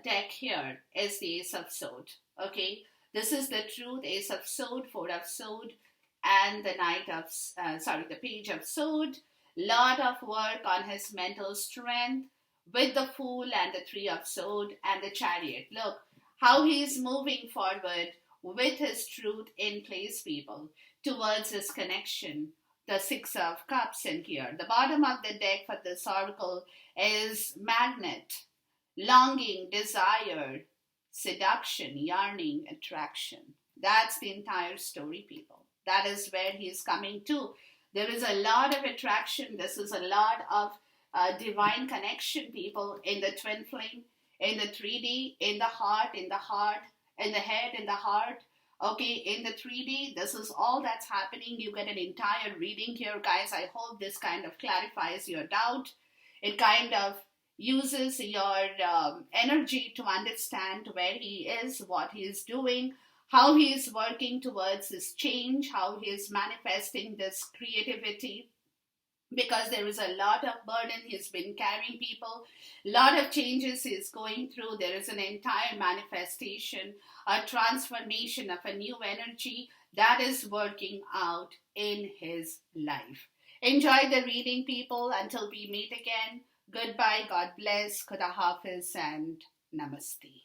deck here is the Ace of Sword. Okay, this is the truth. Ace of Sword, Four of Sword, and the the Page of Sword. Lot of work on his mental strength with the Fool and the Three of Sword and the Chariot. Look how he's moving forward with his truth in place, people, towards his connection. The Six of Cups in here. The bottom of the deck for this oracle is Magnet, longing, desire, seduction, yearning, attraction. That's the entire story, people. That is where he's coming to. There is a lot of attraction. This is a lot of divine connection, people, in the twin flame, in the 3D, in the heart, in the head, in the heart. Okay, in the 3D, this is all that's happening. You get an entire reading here, guys. I hope this kind of clarifies your doubt. It kind of uses your energy to understand where he is, what he is doing, how he is working towards this change, how he is manifesting this creativity. Because there is a lot of burden he's been carrying, people, a lot of changes he's going through. There is an entire manifestation, a transformation of a new energy that is working out in his life. Enjoy the reading, people. Until we meet again, goodbye, God bless, Khuda Hafiz, and Namaste.